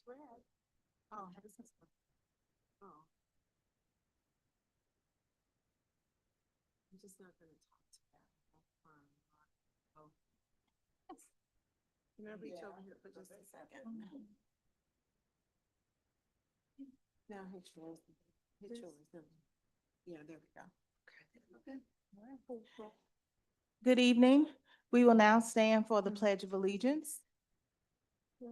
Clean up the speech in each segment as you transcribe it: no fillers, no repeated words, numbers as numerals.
Oh, this is. Oh. I'm just not gonna talk to that. That's fine. Oh. Can I reach over here for just a second? Now hit yours. Hit yours. Yeah, there we go. Okay. Good evening. We will now stand for the Pledge of Allegiance. To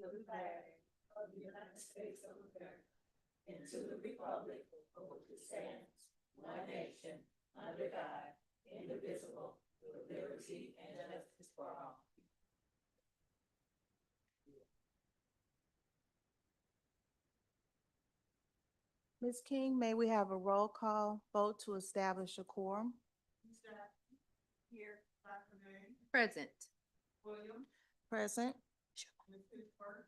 the flag of the United States of America and to the republic for which it stands, one nation, under God, indivisible, with liberty and justice for all. Ms. King, may we have a roll call vote to establish a quorum? Here, Dr. May. Present. Williams. Present. Ms. Pittsburgh.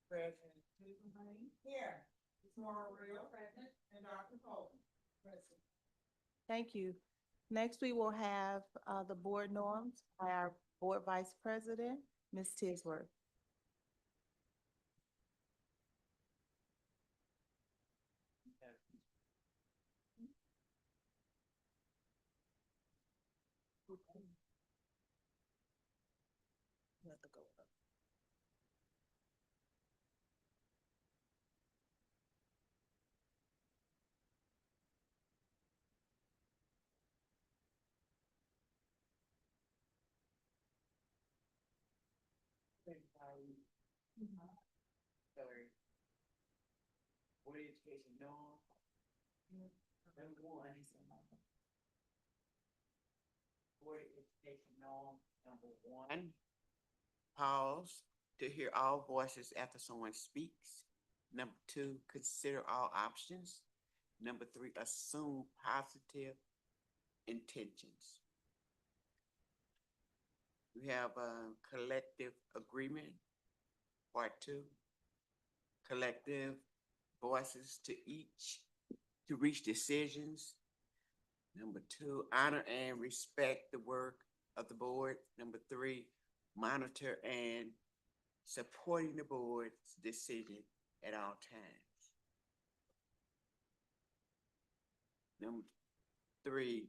Present. Ms. Lane. Here. Ms. Real. Present. And Dr. Coleman. Present. Thank you. Next, we will have the board norms by our board vice president, Ms. Tisworth. Let the go up. Sorry. Board education norm. Number one. Board education norm, number one. Pause to hear all voices after someone speaks. Number two, consider all options. Number three, assume positive intentions. We have a collective agreement, part two. Collective voices to reach decisions. Number two, honor and respect the work of the board. Number three, monitor and supporting the board's decision at all times. Number three,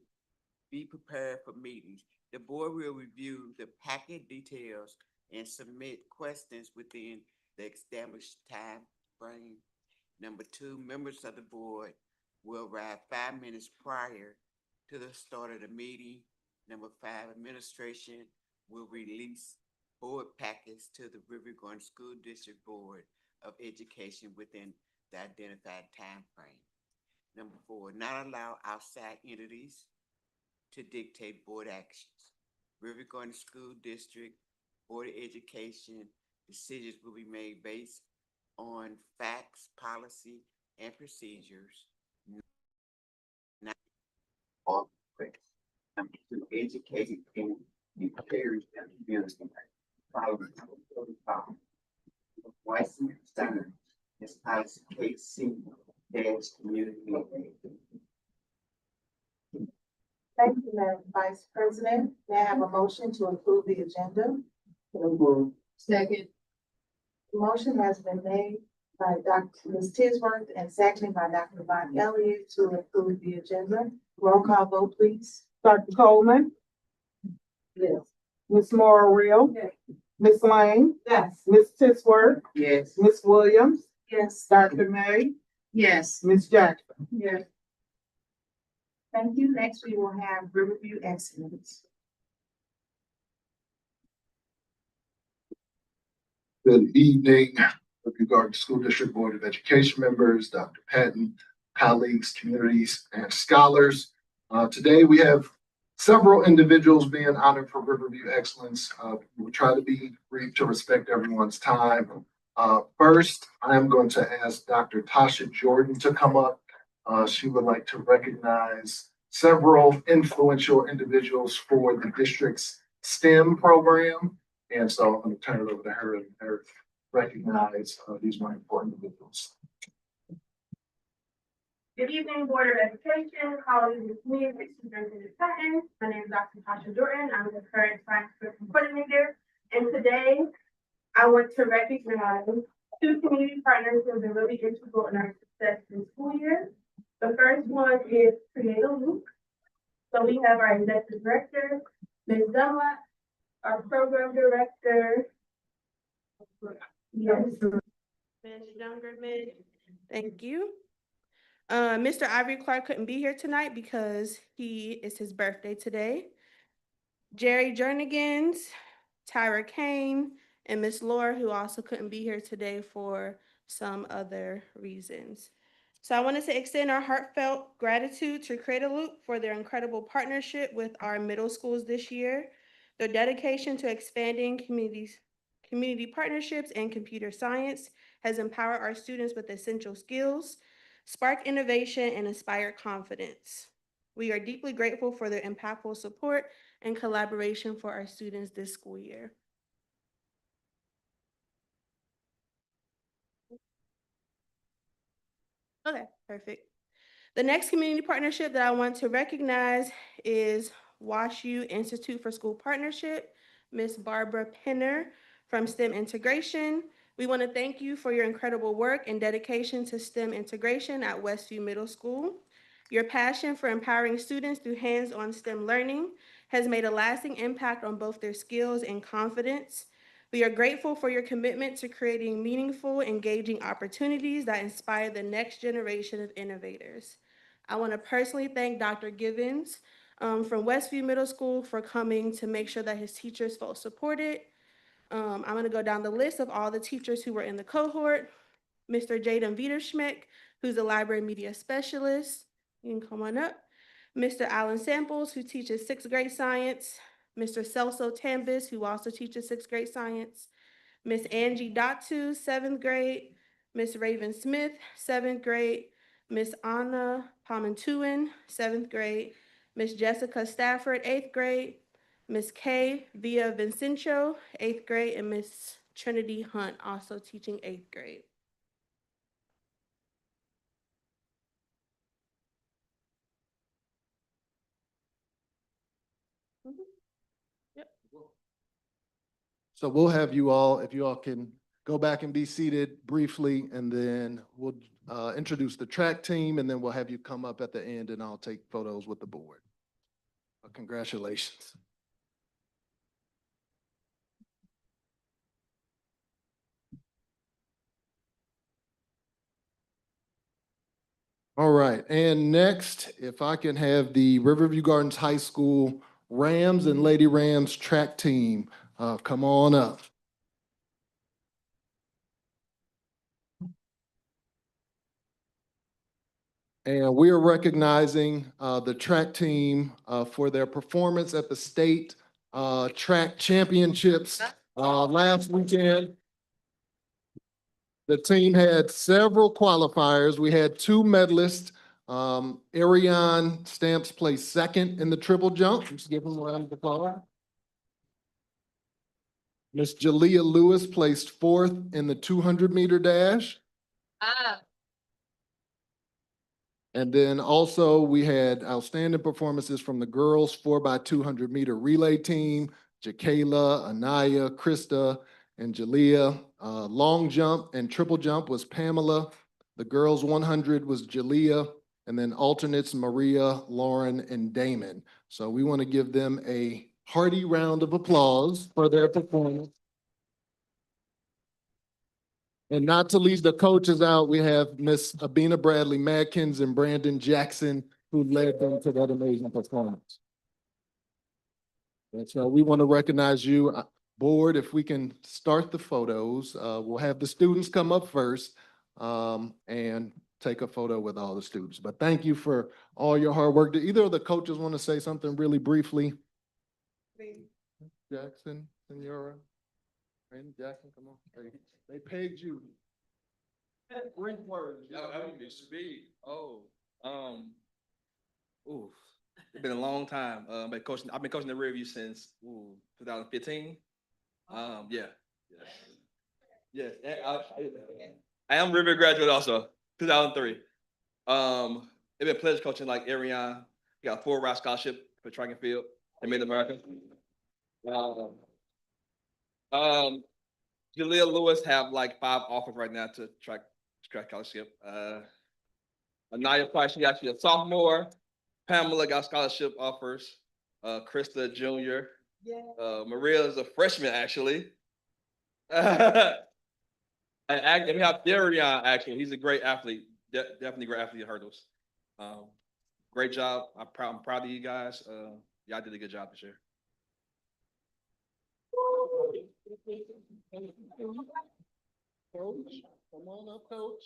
be prepared for meetings. The board will review the packet details and submit questions within the established time frame. Number two, members of the board will arrive 5 minutes prior to the start of the meeting. Number five, administration will release board packets to the River Garden School District Board of Education within the identified time frame. Number four, not allow outside entities to dictate board actions. River Garden School District Board of Education decisions will be made based on facts, policy, and procedures. All quick. Number two, educate and encourage the community. Following Weissen Center is policy KC dash community. Thank you, Madam Vice President. May I have a motion to approve the agenda? Second. The motion has been made by Ms. Tisworth and seconded by Dr. Von Elliott to approve the agenda. Roll call vote, please. Dr. Coleman, Yes. Ms. Real, Yes. Ms. Lane, Yes. Ms. Tisworth, Yes. Ms. Williams, Yes. Dr. May, Yes. Ms. Jackson. Yes. Thank you. Next, we will have Riverview Excellence. Good evening, with regard to School District Board of Education members, Dr. Patton, colleagues, communities, and scholars. Today we have several individuals being honored for Riverview Excellence. We'll try to be brief to respect everyone's time. First, I am going to ask Dr. Tasha Jordan to come up. She would like to recognize several influential individuals for the district's STEM program. And so I'm going to turn it over to her and her recognize these more important individuals. Good evening, Board of Education, colleagues, and community, Superintendent Patton. My name is Dr. Tasha Jordan. I'm the current science curriculum coordinator. And today, I want to recognize two community partners who have been really integral in our success this school year. The first one is Create a Loop. So we have our executive director, Ms. Dunlap, our program director. Yes. Ms. Youngerman, thank you. Mr. Ivory Clark couldn't be here tonight because it's his birthday today. Jerry Jernigan's, Tyra Kane, and Miss Laura, who also couldn't be here today for some other reasons. So I wanted to extend our heartfelt gratitude to Create a Loop for their incredible partnership with our middle schools this year. Their dedication to expanding community partnerships and computer science has empowered our students with essential skills, sparked innovation, and inspired confidence. We are deeply grateful for their impactful support and collaboration for our students this school year. Okay, perfect. The next community partnership that I want to recognize is WashU Institute for School Partnership, Miss Barbara Penner from STEM Integration. We want to thank you for your incredible work and dedication to STEM integration at Westview Middle School. Your passion for empowering students through hands-on STEM learning has made a lasting impact on both their skills and confidence. We are grateful for your commitment to creating meaningful, engaging opportunities that inspire the next generation of innovators. I want to personally thank Dr. Givens from Westview Middle School for coming to make sure that his teachers felt supported. I'm going to go down the list of all the teachers who were in the cohort. Mr. Jaden Viderschmeck, who's a library media specialist. You can come on up. Mr. Alan Samples, who teaches sixth grade science. Mr. Celso Tambis, who also teaches sixth grade science. Miss Angie Datu, seventh grade. Miss Raven Smith, seventh grade. Miss Anna Pamantuan, seventh grade. Miss Jessica Stafford, eighth grade. Miss Kay Via Vincencio, eighth grade, and Miss Trinity Hunt, also teaching eighth grade. So we'll have you all, if you all can go back and be seated briefly, and then we'll introduce the track team, and then we'll have you come up at the end and I'll take photos with the board. Congratulations. All right, and next, if I can have the Riverview Gardens High School Rams and Lady Rams track team come on up. And we are recognizing the track team for their performance at the state track championships last weekend. The team had several qualifiers. We had two medalists. Ariane Stamps placed second in the triple jump. Let's give him a round of applause. Miss Jalea Lewis placed fourth in the 200-meter dash. And then also we had outstanding performances from the girls 4x200-meter relay team, Jakayla, Anaya, Krista, and Jalea. Long jump and triple jump was Pamela. The girls 100 was Jalea, and then alternates Maria, Lauren, and Damon. So we want to give them a hearty round of applause for their performance. And not to leave the coaches out, we have Miss Abina Bradley Madkins and Brandon Jackson, who led them to that amazing performance. And so we want to recognize you. Board, if we can start the photos, we'll have the students come up first and take a photo with all the students. But thank you for all your hard work. Do either of the coaches want to say something really briefly? Jackson, Senora, Brandon Jackson, come on. They pegged you. Great words. I don't be speed. Ooh, it's been a long time. I've been coaching the Riverview since 2015. Yeah. Yes. I am Riverview graduate also, 2003. It's been a pleasure coaching like Ariane. He got a full ride scholarship for track and field in Mid-America. Jaleel Lewis have like 5 offers right now to track scholarship. Anaya Price, she actually a sophomore. Pamela got scholarship offers. Krista Junior. Maria is a freshman actually. And we have Darian actually. He's a great athlete. Definitely great athlete at hurdles. Great job. I'm proud of you guys. Y'all did a good job this year. Coach, come on up, coach.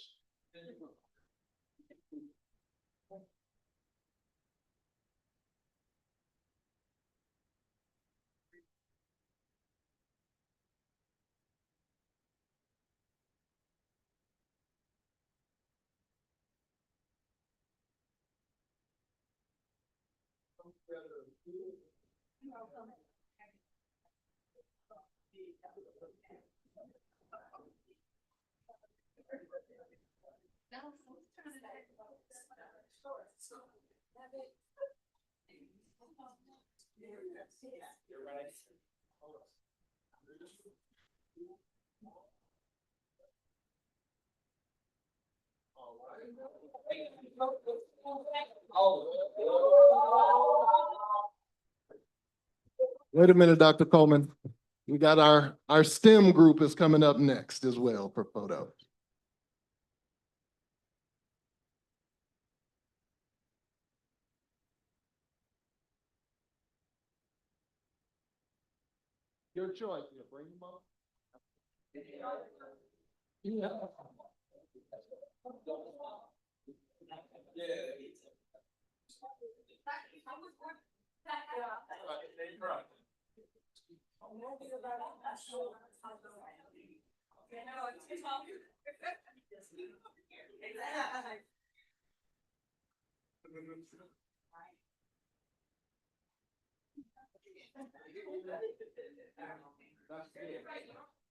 Wait a minute, Dr. Coleman. We got our STEM group is coming up next as well for photo. Your choice. You bring them up. Yeah.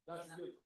That's good.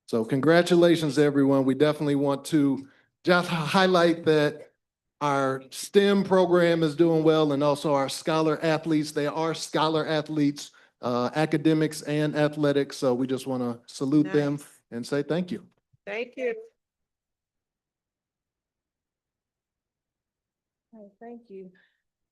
So congratulations, everyone. We definitely want to just highlight that our STEM program is doing well and also our scholar athletes. They are scholar athletes, academics and athletics. So we just want to salute them and say thank you. Thank you. Okay, thank you.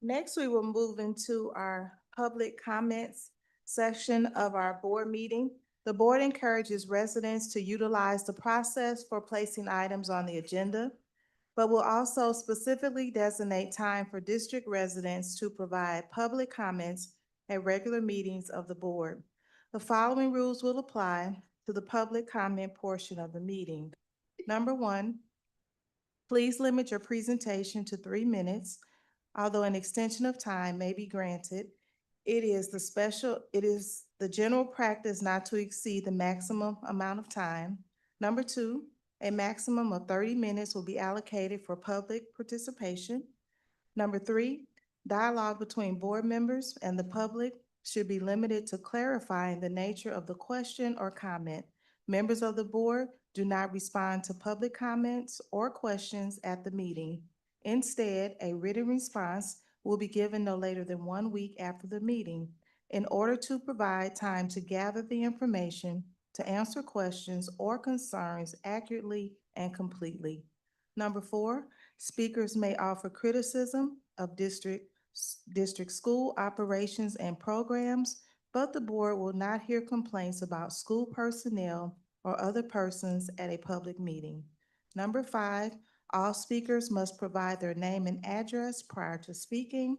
Next, we will move into our public comments section of our board meeting. The board encourages residents to utilize the process for placing items on the agenda, but will also specifically designate time for district residents to provide public comments at regular meetings of the board. The following rules will apply to the public comment portion of the meeting. Number 1, please limit your presentation to 3 minutes. Although an extension of time may be granted, it is the general practice not to exceed the maximum amount of time. Number 2, a maximum of 30 minutes will be allocated for public participation. Number 3, dialogue between board members and the public should be limited to clarifying the nature of the question or comment. Members of the board do not respond to public comments or questions at the meeting. Instead, a written response will be given no later than 1 week after the meeting in order to provide time to gather the information to answer questions or concerns accurately and completely. Number 4, speakers may offer criticism of district school operations and programs, but the board will not hear complaints about school personnel or other persons at a public meeting. Number 5, all speakers must provide their name and address prior to speaking.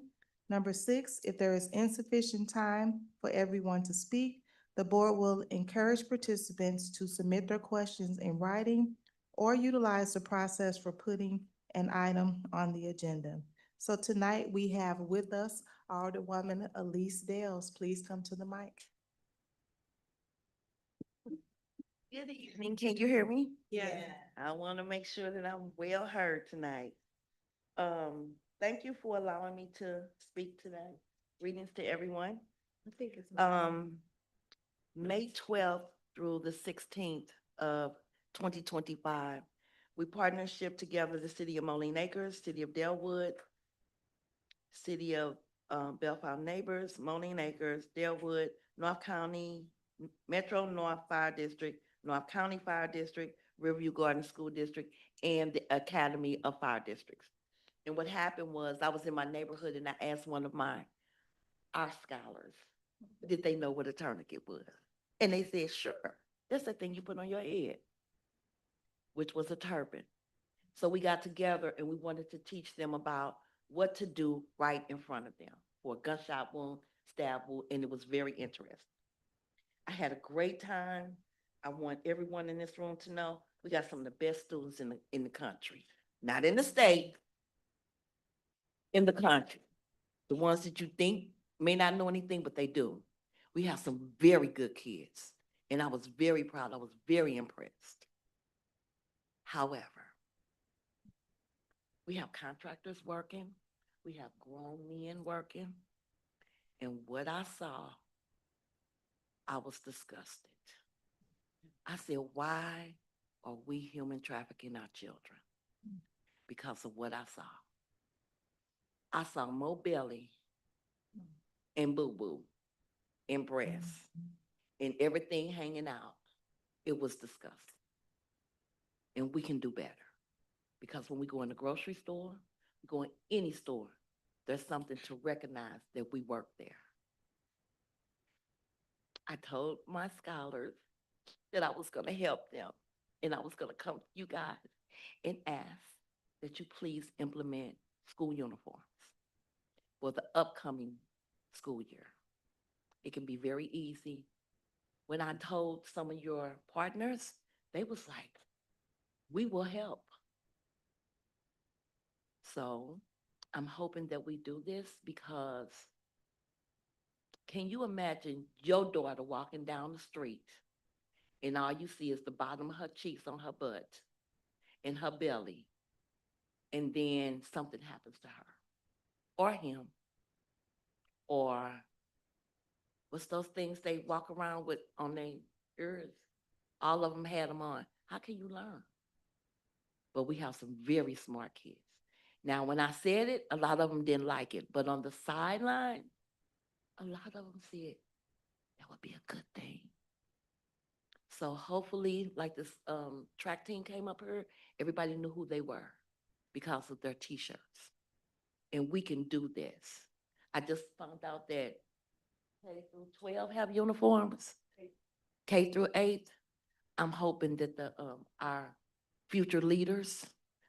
Number 6, if there is insufficient time for everyone to speak, the board will encourage participants to submit their questions in writing or utilize the process for putting an item on the agenda. So tonight we have with us Alderwoman Elise Dales, please come to the mic. Good evening. Can you hear me? Yeah. I want to make sure that I'm well heard tonight. Thank you for allowing me to speak tonight. Greetings to everyone. I think it's. May 12th through the 16th of 2025, we partnership together the city of Moline Acres, city of Delwood, city of Bellflower Neighbors, Moline Acres, Delwood, North County, Metro North Fire District, North County Fire District, Riverview Garden School District, and the Academy of Fire Districts. And what happened was I was in my neighborhood and I asked one of our scholars, did they know what a tourniquet was? And they said, sure, that's the thing you put on your head, which was a turban. So we got together and we wanted to teach them about what to do right in front of them for a gunshot wound, stab wound, and it was very interesting. I had a great time. I want everyone in this room to know we got some of the best students in the country, not in the state, in the country. The ones that you think may not know anything, but they do. We have some very good kids, and I was very proud. I was very impressed. However, we have contractors working, we have grown men working, and what I saw, I was disgusted. I said, why are we human trafficking our children? Because of what I saw. I saw more belly and boo-boo and breasts and everything hanging out. It was disgusting. And we can do better. Because when we go in the grocery store, we go in any store, there's something to recognize that we work there. I told my scholars that I was going to help them and I was going to come to you guys and ask that you please implement school uniforms for the upcoming school year. It can be very easy. When I told some of your partners, they was like, we will help. So I'm hoping that we do this because can you imagine your daughter walking down the street and all you see is the bottom of her cheeks on her butt and her belly, and then something happens to her or him, or what's those things they walk around with on their ears? All of them had them on. How can you learn? But we have some very smart kids. Now, when I said it, a lot of them didn't like it, but on the sideline, a lot of them said that would be a good thing. So hopefully, like this track team came up here, everybody knew who they were because of their t-shirts. And we can do this. I just found out that K through 12 have uniforms, K through 8. I'm hoping that our future leaders,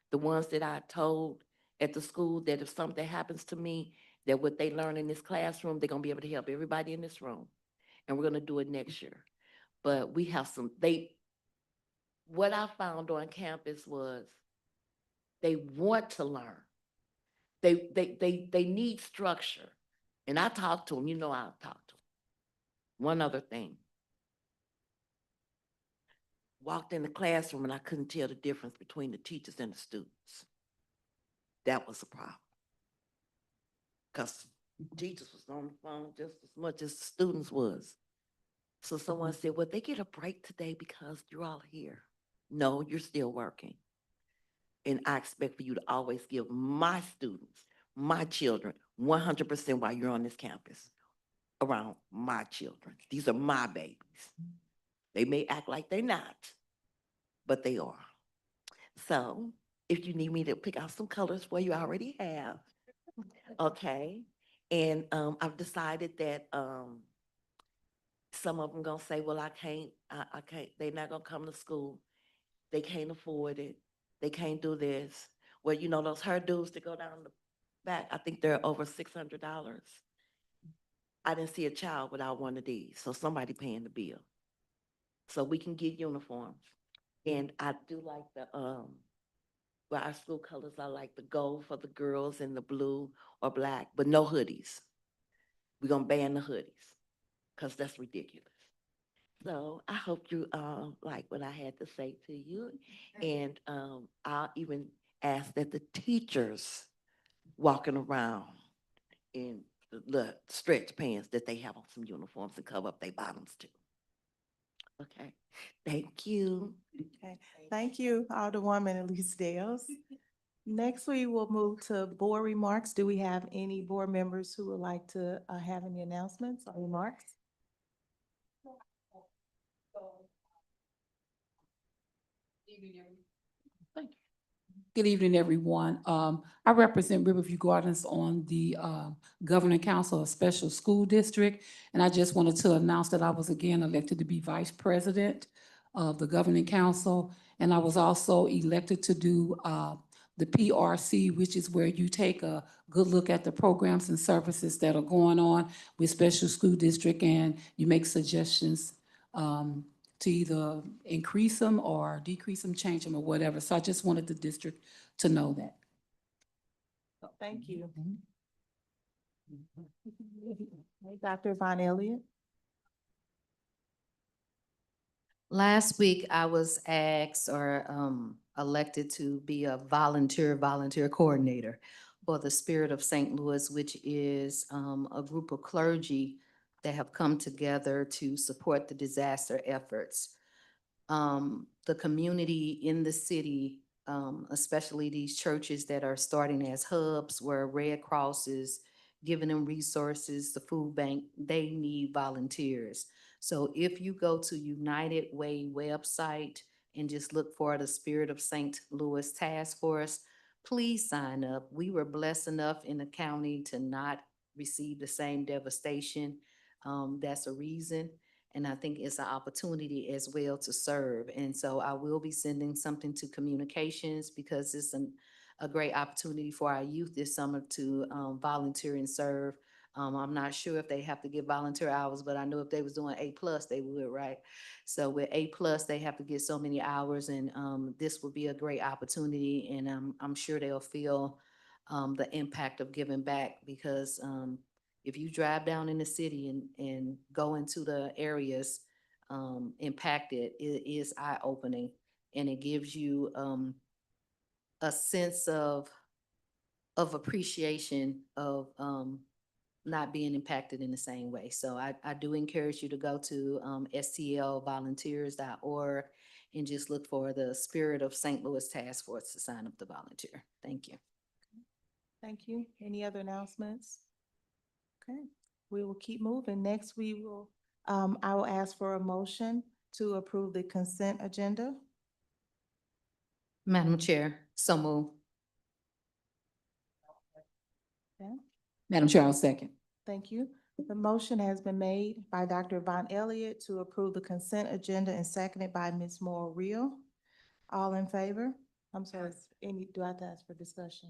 the ones that I told at the school that if something happens to me, that what they learn in this classroom, they're gonna be able to help everybody in this room. And we're gonna do it next year. But we have what I found on campus was they want to learn. They need structure. And I talked to them, you know I'll talk to them. One other thing. Walked in the classroom and I couldn't tell the difference between the teachers and the students. That was a problem. Because teachers was on the phone just as much as the students was. So someone said, well, they get a break today because you're all here. No, you're still working. And I expect for you to always give my students, my children, 100% while you're on this campus around my children. These are my babies. They may act like they're not, but they are. So if you need me to pick out some colors for you, I already have. Okay. And I've decided that some of them gonna say, well, I can't, they're not gonna come to school. They can't afford it. They can't do this. Well, you know, those hairdos that go down the back, I think they're over $600. I didn't see a child without one of these, so somebody paying the bill. So we can get uniforms. And I do like our school colors, I like the gold for the girls and the blue or black, but no hoodies. we're gonna ban the hoodies, because that's ridiculous. So I hope you like what I had to say to you. And I'll even ask that the teachers walking around in the stretch pants that they have on some uniforms to cover up their bottoms too. Okay, thank you. Okay, thank you, Alderwoman Elise Dales. Next, we will move to board remarks. Do we have any board members who would like to have any announcements or remarks? Good evening, everyone. I represent Riverview Gardens on the Governing Council of Special School District. And I just wanted to announce that I was again elected to be Vice President of the Governing Council. And I was also elected to do the PRC, which is where you take a good look at the programs and services that are going on with Special School District, and you make suggestions to either increase them or decrease them, change them, or whatever. So I just wanted the district to know that. Thank you. Dr. Von Elliott? Last week, I was asked or elected to be a volunteer coordinator for the Spirit of St. Louis, which is a group of clergy that have come together to support the disaster efforts. The community in the city, especially these churches that are starting as hubs where Red Cross is giving them resources, the food bank, they need volunteers. So if you go to United Way website and just look for the Spirit of St. Louis Task Force, please sign up. We were blessed enough in the county to not receive the same devastation. That's a reason. And I think it's an opportunity as well to serve. And so I will be sending something to communications because it's a great opportunity for our youth this summer to volunteer and serve. I'm not sure if they have to get volunteer hours, but I know if they was doing A+, they would, right? So with A+, they have to get so many hours, and this would be a great opportunity, and I'm sure they'll feel the impact of giving back because if you drive down in the city and go into the areas impacted, it is eye-opening, and it gives you a sense of appreciation of not being impacted in the same way. So I do encourage you to go to stlvolunteers.org and just look for the Spirit of St. Louis Task Force to sign up to volunteer. Thank you. Thank you. Any other announcements? Okay, we will keep moving. Next, we will, I will ask for a motion to approve the consent agenda. Madam Chair, so move. Okay, Madam Chair, I'll second. thank you. The motion has been made by Dr. Von Elliott to approve the consent agenda and seconded by Ms. Moore Real. All in favor? I'm sorry, do I have to ask for discussion?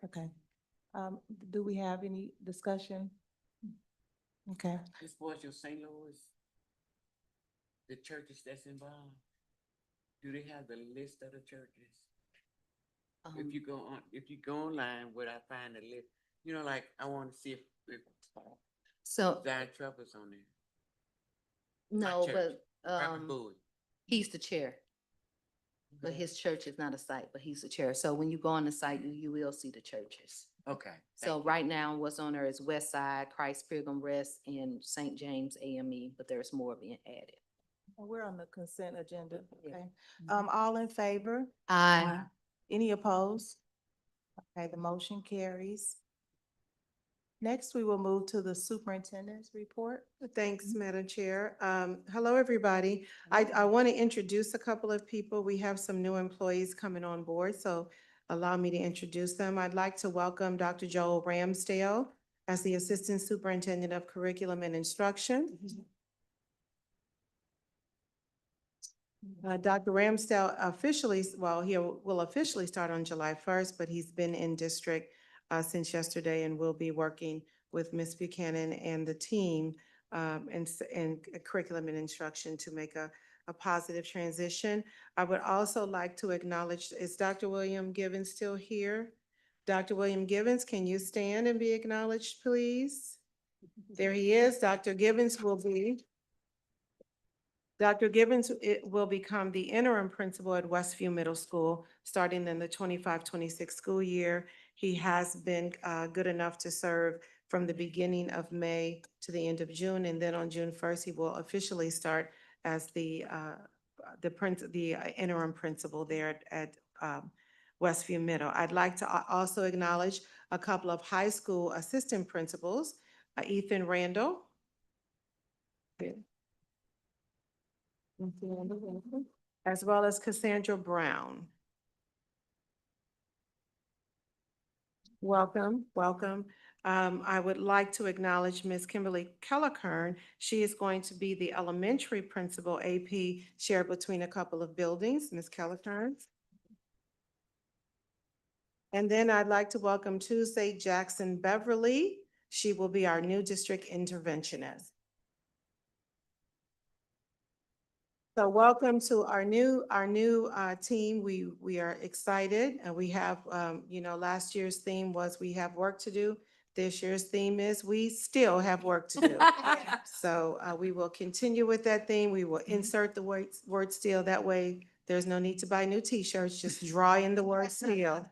Okay. Do we have any discussion? Okay. As far as your St. Louis, the churches that's involved, do they have the list of the churches? If you go online, would I find a list? You know, like I want to see if So, Zion Trump's on there. no, church. but Robert Bowie. he's the chair. But his church is not a site, but he's the chair. So when you go on the site, you will see the churches. Okay. So right now, what's on there is West Side, Christ Pilgrim Rest, and St. James AME, but there's more being added. We're on the consent agenda, okay? All in favor? Aye. Any opposed? Okay, the motion carries. Next, we will move to the superintendent's report. Thanks, Madam Chair. Hello, everybody. I want to introduce a couple of people. We have some new employees coming on board, so allow me to introduce them. I'd like to welcome Dr. Joel Ramsdale as the Assistant Superintendent of Curriculum and Instruction. Dr. Ramsdale officially, well, he will officially start on July 1st, but he's been in district since yesterday and will be working with Ms. Buchanan and the team in curriculum and instruction to make a positive transition. I would also like to acknowledge, is Dr. William Givens still here? Dr. William Givens, can you stand and be acknowledged, please? There he is. Dr. Gibbons will be. Dr. Gibbons will become the interim principal at Westview Middle School, starting in the 25-26 school year. He has been good enough to serve from the beginning of May to the end of June, and then on June 1st, he will officially start as the interim principal there at Westview Middle. I'd like to also acknowledge a couple of high school assistant principals, Ethan Randall. As well as Cassandra Brown. Welcome, welcome. I would like to acknowledge Ms. Kimberly Kellerkern. She is going to be the elementary principal, AP, shared between a couple of buildings, Ms. Kellerkern. And then I'd like to welcome Tuesday Jackson Beverly. She will be our new district interventionist. So welcome to our new team. We are excited, and we have, last year's theme was we have work to do. This year's theme is we still have work to do. So we will continue with that theme. We will insert the word still. That way, there's no need to buy new t-shirts. Just draw in the word still.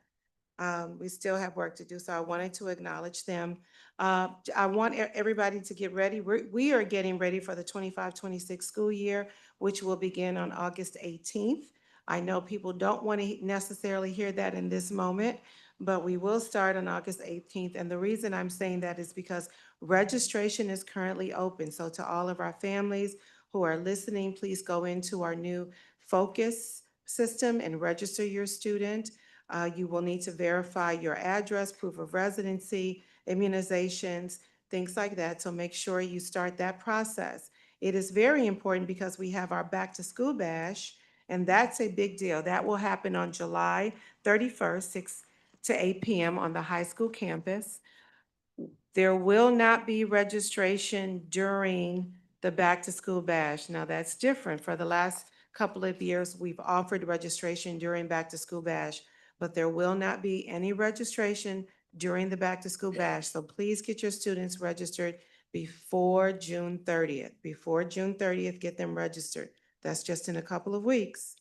We still have work to do, so I wanted to acknowledge them. I want everybody to get ready. We are getting ready for the 25-26 school year, which will begin on August 18th. I know people don't want to necessarily hear that in this moment, but we will start on August 18th. And the reason I'm saying that is because registration is currently open. So to all of our families who are listening, please go into our new Focus system and register your student. You will need to verify your address, proof of residency, immunizations, things like that. So make sure you start that process. It is very important because we have our back to school bash, and that's a big deal. That will happen on July 31st, 6 to 8 p.m. on the high school campus. There will not be registration during the back to school bash. Now that's different. For the last couple of years, we've offered registration during back to school bash, but there will not be any registration during the back to school bash. So please get your students registered before June 30th. Before June 30th, get them registered. That's just in a couple of weeks.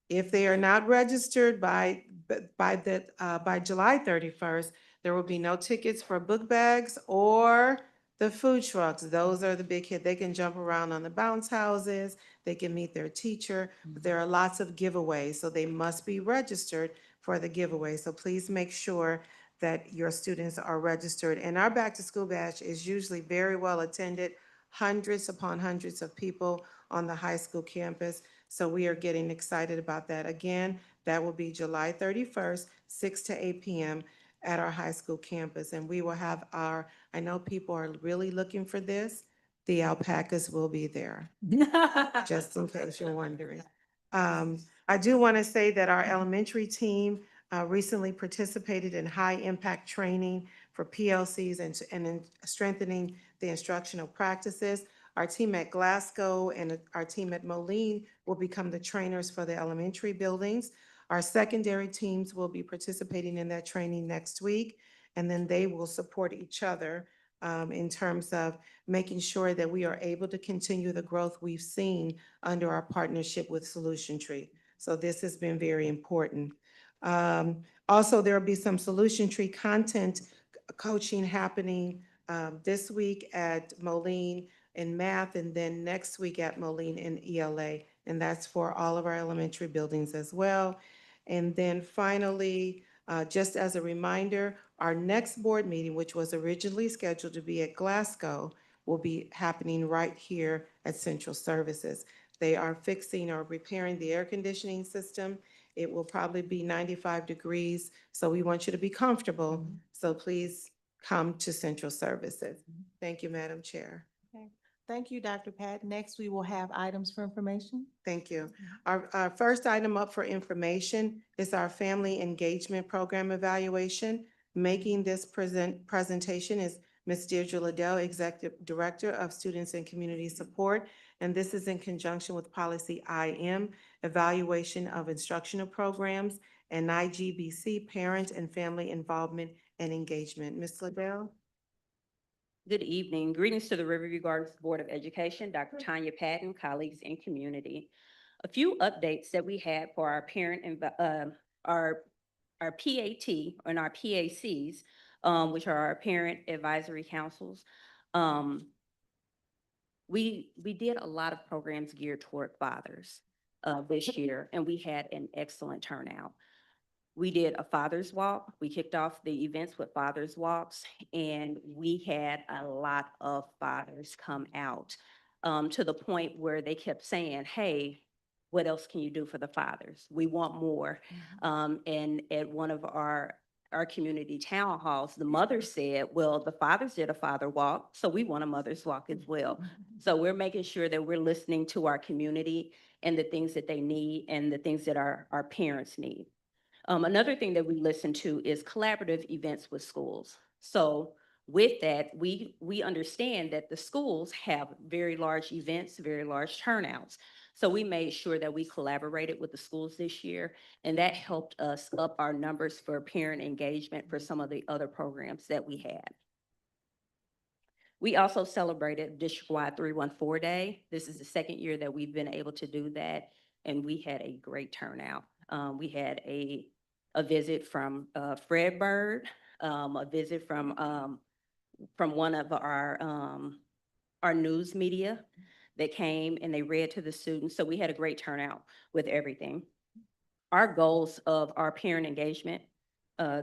If they are not registered by July 31st, there will be no tickets for book bags or the food trucks. Those are the big hit. They can jump around on the bounce houses. They can meet their teacher. But there are lots of giveaways, so they must be registered for the giveaway. So please make sure that your students are registered. And our back to school bash is usually very well attended, hundreds upon hundreds of people on the high school campus. So we are getting excited about that. Again, that will be July 31st, 6 to 8 p.m. at our high school campus. And we will have I know people are really looking for this, the alpacas will be there, just in case you're wondering. I do want to say that our elementary team recently participated in high impact training for PLCs and in strengthening the instructional practices. Our team at Glasgow and our team at Moline will become the trainers for the elementary buildings. Our secondary teams will be participating in that training next week, and then they will support each other in terms of making sure that we are able to continue the growth we've seen under our partnership with Solution Tree. So this has been very important. Also, there will be some Solution Tree content coaching happening this week at Moline in math, and then next week at Moline in ELA, and that's for all of our elementary buildings as well. And then finally, just as a reminder, our next board meeting, which was originally scheduled to be at Glasgow, will be happening right here at Central Services. They are fixing or repairing the air conditioning system. It will probably be 95 degrees, so we want you to be comfortable. So please come to Central Services. Thank you, Madam Chair. Okay. Thank you, Dr. Pat. Next, we will have items for information. Thank you. Our first item up for information is our Family Engagement Program evaluation. Making this presentation is Ms. Deirdre Liddell, Executive Director of Students and Community Support, and this is in conjunction with Policy IM, Evaluation of Instructional Programs, and IGBC, Parent and Family Involvement and Engagement. Ms. Liddell? Good evening. Greetings to the Riverview Gardens Board of Education, Dr. Tanya Patton, colleagues, and community. A few updates that we had for our parent and our PAT and our PACs, which are our parent advisory councils. We did a lot of programs geared toward fathers this year, and we had an excellent turnout. We did a father's walk. We kicked off the events with father's walks, and we had a lot of fathers come out to the point where they kept saying, hey, what else can you do for the fathers? We want more. And at one of our community town halls, the mother said, well, the fathers did a father walk, so we want a mother's walk as well. So we're making sure that we're listening to our community and the things that they need and the things that our parents need. Another thing that we listen to is collaborative events with schools. So with that, we understand that the schools have very large events, very large turnouts. So we made sure that we collaborated with the schools this year, and that helped us up our numbers for parent engagement for some of the other programs that we had. We also celebrated district-wide 314 Day. This is the second year that we've been able to do that, and we had a great turnout. We had a visit from Fred Bird, a visit from one of our news media that came and they read to the students. So we had a great turnout with everything. Our goals of our parent engagement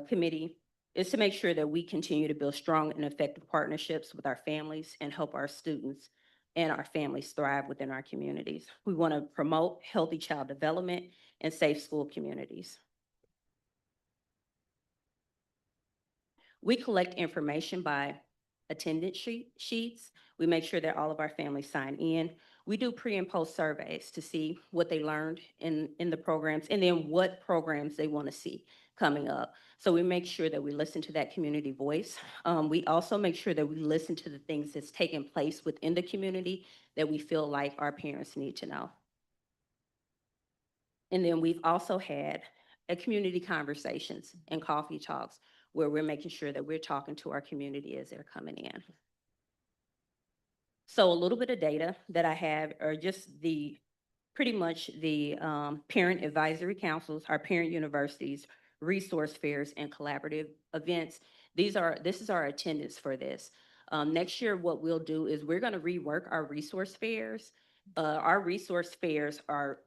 committee is to make sure that we continue to build strong and effective partnerships with our families and help our students and our families thrive within our communities. We want to promote healthy child development and safe school communities. We collect information by attendance sheets. We make sure that all of our families sign in. We do pre and post surveys to see what they learned in the programs and then what programs they want to see coming up. So we make sure that we listen to that community voice. We also make sure that we listen to the things that's taking place within the community that we feel like our parents need to know. And then we've also had community conversations and coffee talks where we're making sure that we're talking to our community as they're coming in. So a little bit of data that I have are just pretty much the parent advisory councils, our parent universities, resource fairs, and collaborative events. This is our attendance for this. Next year, what we'll do is we're gonna rework our resource fairs. Our resource fairs are,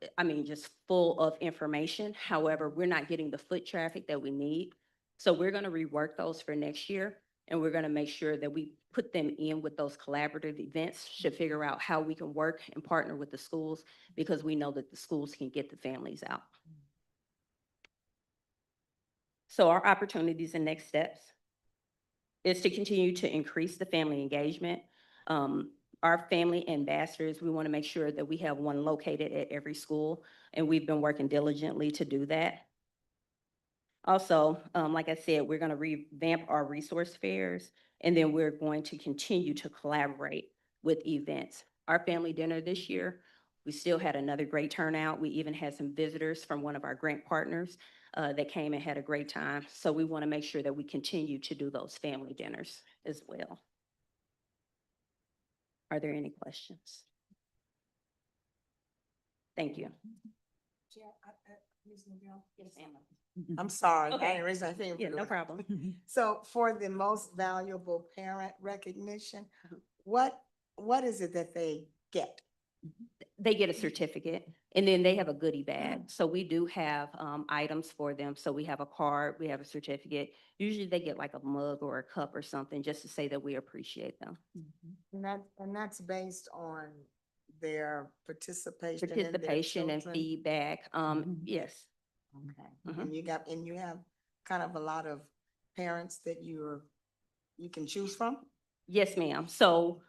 just full of information. However, we're not getting the foot traffic that we need. So we're gonna rework those for next year, and we're gonna make sure that we put them in with those collaborative events to figure out how we can work and partner with the schools, because we know that the schools can get the families out. So our opportunities and next steps is to continue to increase the family engagement. Our family ambassadors, we want to make sure that we have one located at every school, and we've been working diligently to do that. Also, like I said, we're going to revamp our resource fairs, and then we're going to continue to collaborate with events. Our family dinner this year, we still had another great turnout. We even had some visitors from one of our grant partners that came and had a great time. So we want to make sure that we continue to do those family dinners as well. Are there any questions? Thank you. Yes, ma'am. I'm sorry. Okay. I raised my finger. Yeah, no problem. So for the most valuable parent recognition, what is it that they get? They get a certificate, and then they have a goodie bag. So we do have items for them. So we have a card, we have a certificate. Usually they get like a mug or a cup or something just to say that we appreciate them. And that's based on their participation in their Participation and children? feedback. Yes. Okay. Mhm. And you have kind of a lot of parents that you can choose from? Yes, ma'am. So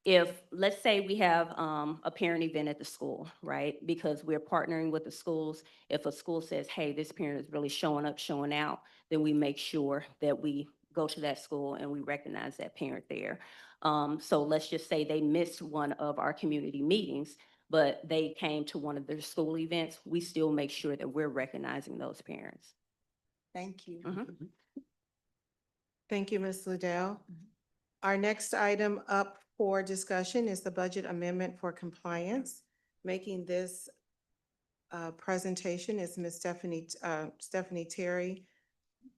if, let's say we have a parent event at the school, right? Because we're partnering with the schools. If a school says, hey, this parent is really showing up, showing out, then we make sure that we go to that school and we recognize that parent there. So let's just say they missed one of our community meetings, but they came to one of their school events. We still make sure that we're recognizing those parents. Thank you. Mhm. Thank you, Ms. Liddell. Our next item up for discussion is the budget amendment for compliance. Making this presentation is Ms. Stephanie Terry,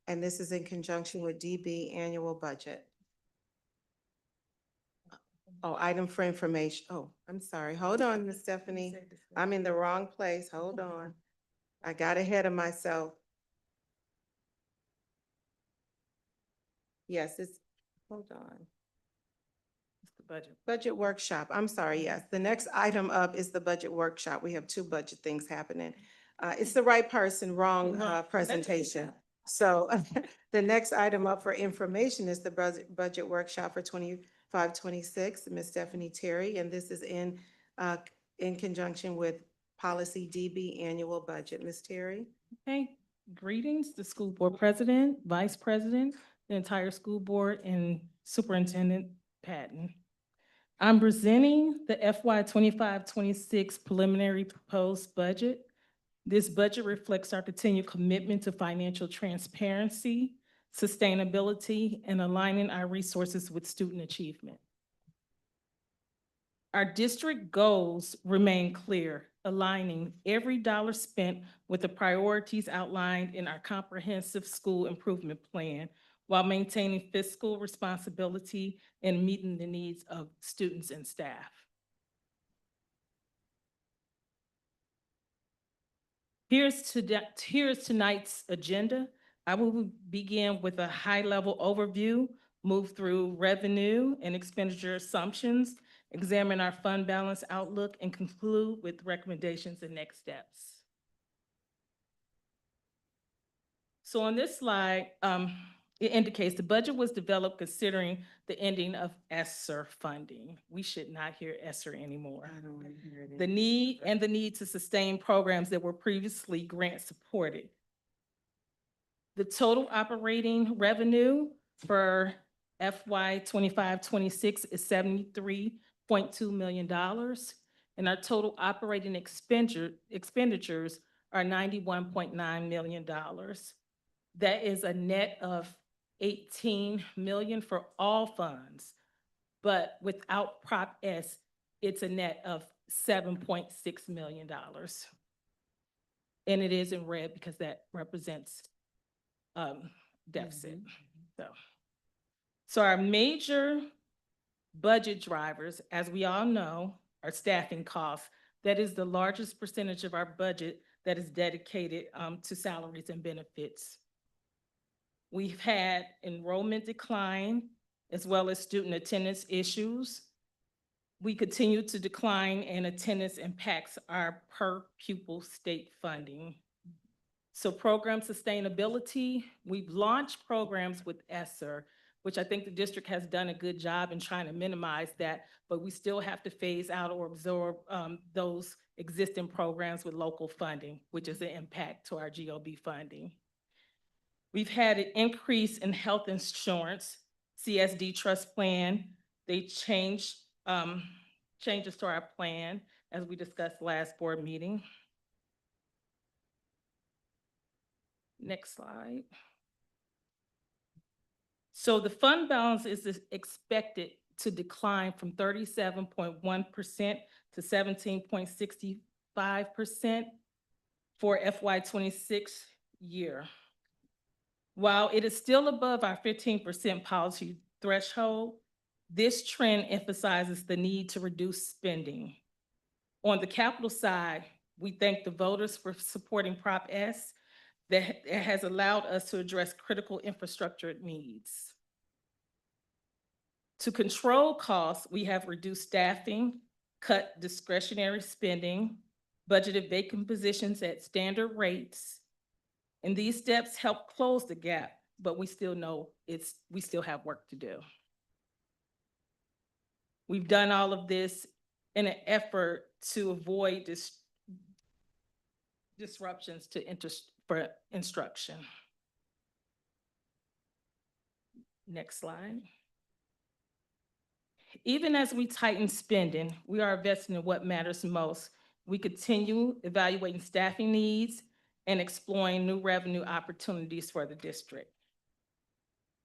and this is in conjunction with DB annual budget. Oh, item for information. Oh, I'm sorry. Hold on, Ms. Stephanie. I'm in the wrong place. Hold on. I got ahead of myself. Yes, hold on. It's the budget. Budget workshop. I'm sorry, yes. The next item up is the budget workshop. We have two budget things happening. It's the right person, wrong, presentation. So the next item up for information is the budget workshop for 25-26. Ms. Stephanie Terry, and this is in conjunction with policy DB annual budget. Ms. Terry? Okay, greetings, the school board president, vice president, the entire school board, and Superintendent Patton. I'm presenting the FY 25-26 preliminary proposed budget. This budget reflects our continued commitment to financial transparency, sustainability, and aligning our resources with student achievement. Our district goals remain clear, aligning every dollar spent with the priorities outlined in our comprehensive school improvement plan while maintaining fiscal responsibility and meeting the needs of students and staff. Here's tonight's agenda. I will begin with a high-level overview, move through revenue and expenditure assumptions, examine our fund balance outlook, and conclude with recommendations and next steps. So on this slide, it indicates the budget was developed considering the ending of ESSER funding. We should not hear ESSER anymore. I don't want to hear it. The need to sustain programs that were previously grant supported. The total operating revenue for FY 25-26 is $73.2 million, and our total operating expenditures are $91.9 million. That is a net of 18 million for all funds, but without Prop S, it's a net of $7.6 million. And it is in red because that represents deficit. So our major budget drivers, as we all know, are staffing costs. That is the largest percentage of our budget that is dedicated to salaries and benefits. We've had enrollment decline as well as student attendance issues. We continue to decline, and attendance impacts our per pupil state funding. So program sustainability, we've launched programs with ESSER, which I think the district has done a good job in trying to minimize that, but we still have to phase out or absorb those existing programs with local funding, which is an impact to our GOB funding. We've had an increase in health insurance, CSD trust plan. They changed changes to our plan as we discussed last board meeting. Next slide. So the fund balance is expected to decline from 37.1% to 17.65% for FY 26 year. While it is still above our 15% policy threshold, this trend emphasizes the need to reduce spending. On the capital side, we thank the voters for supporting Prop S that has allowed us to address critical infrastructure needs. To control costs, we have reduced staffing, cut discretionary spending, budgeted vacant positions at standard rates, and these steps help close the gap, but we still know we still have work to do. We've done all of this in an effort to avoid disruptions to for instruction. Next slide. Even as we tighten spending, we are investing in what matters most. We continue evaluating staffing needs and exploring new revenue opportunities for the district.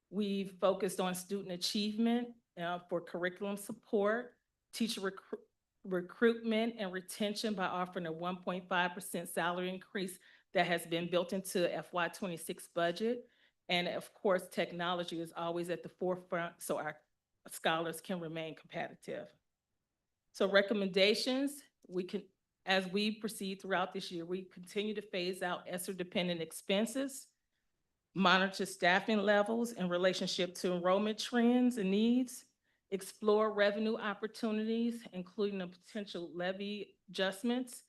We've focused on student achievement for curriculum support, teacher recruitment and retention by offering a 1.5% salary increase that has been built into FY '26 budget. And of course, technology is always at the forefront so our scholars can remain competitive. So recommendations, as we proceed throughout this year, we continue to phase out ESSER-dependent expenses, monitor staffing levels in relationship to enrollment trends and needs, explore revenue opportunities, including the potential levy adjustments,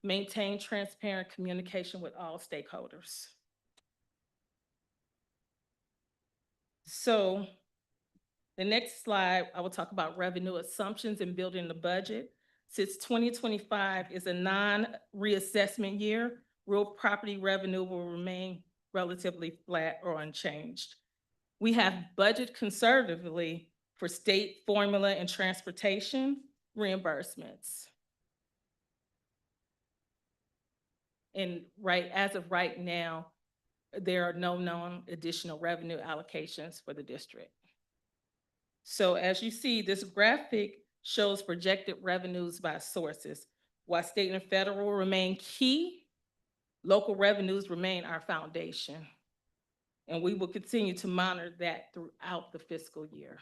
maintain transparent communication with all stakeholders. So the next slide, I will talk about revenue assumptions and building the budget. Since 2025 is a non-reassessment year, real property revenue will remain relatively flat or unchanged. We have budgeted conservatively for state formula and transportation reimbursements. And as of right now, there are no known additional revenue allocations for the district. So as you see, this graphic shows projected revenues by sources. While state and federal remain key, local revenues remain our foundation. And we will continue to monitor that throughout the fiscal year.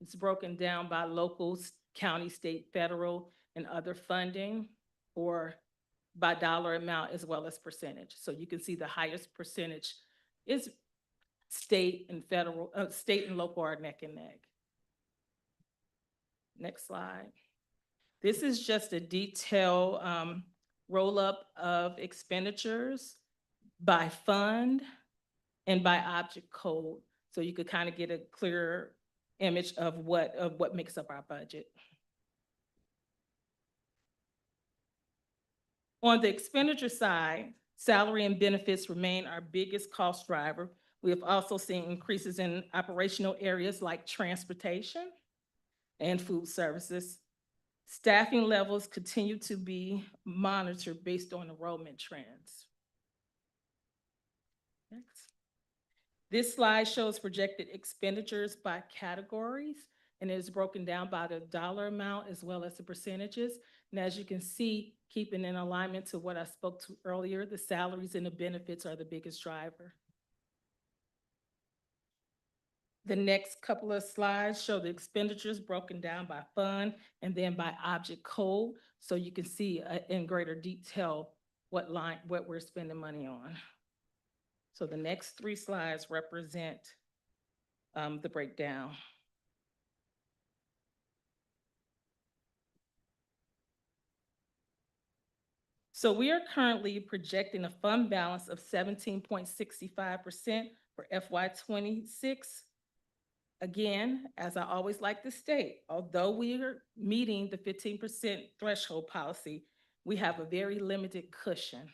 It's broken down by local, county, state, federal, and other funding, or by dollar amount as well as percentage. So you can see the highest percentage is state and federal, state and local are neck and neck. Next slide. This is just a detailed roll-up of expenditures by fund and by object code. So you could kind of get a clearer image of what makes up our budget. On the expenditure side, salary and benefits remain our biggest cost driver. We have also seen increases in operational areas like transportation and food services. Staffing levels continue to be monitored based on enrollment trends. Next. This slide shows projected expenditures by categories, and it is broken down by the dollar amount as well as the percentages. And as you can see, keeping in alignment to what I spoke to earlier, the salaries and the benefits are the biggest driver. The next couple of slides show the expenditures broken down by fund and then by object code, so you can see in greater detail what we're spending money on. So the next 3 slides represent the breakdown. So we are currently projecting a fund balance of 17.65% for FY '26. Again, as I always like to state, although we are meeting the 15% threshold policy, we have a very limited cushion.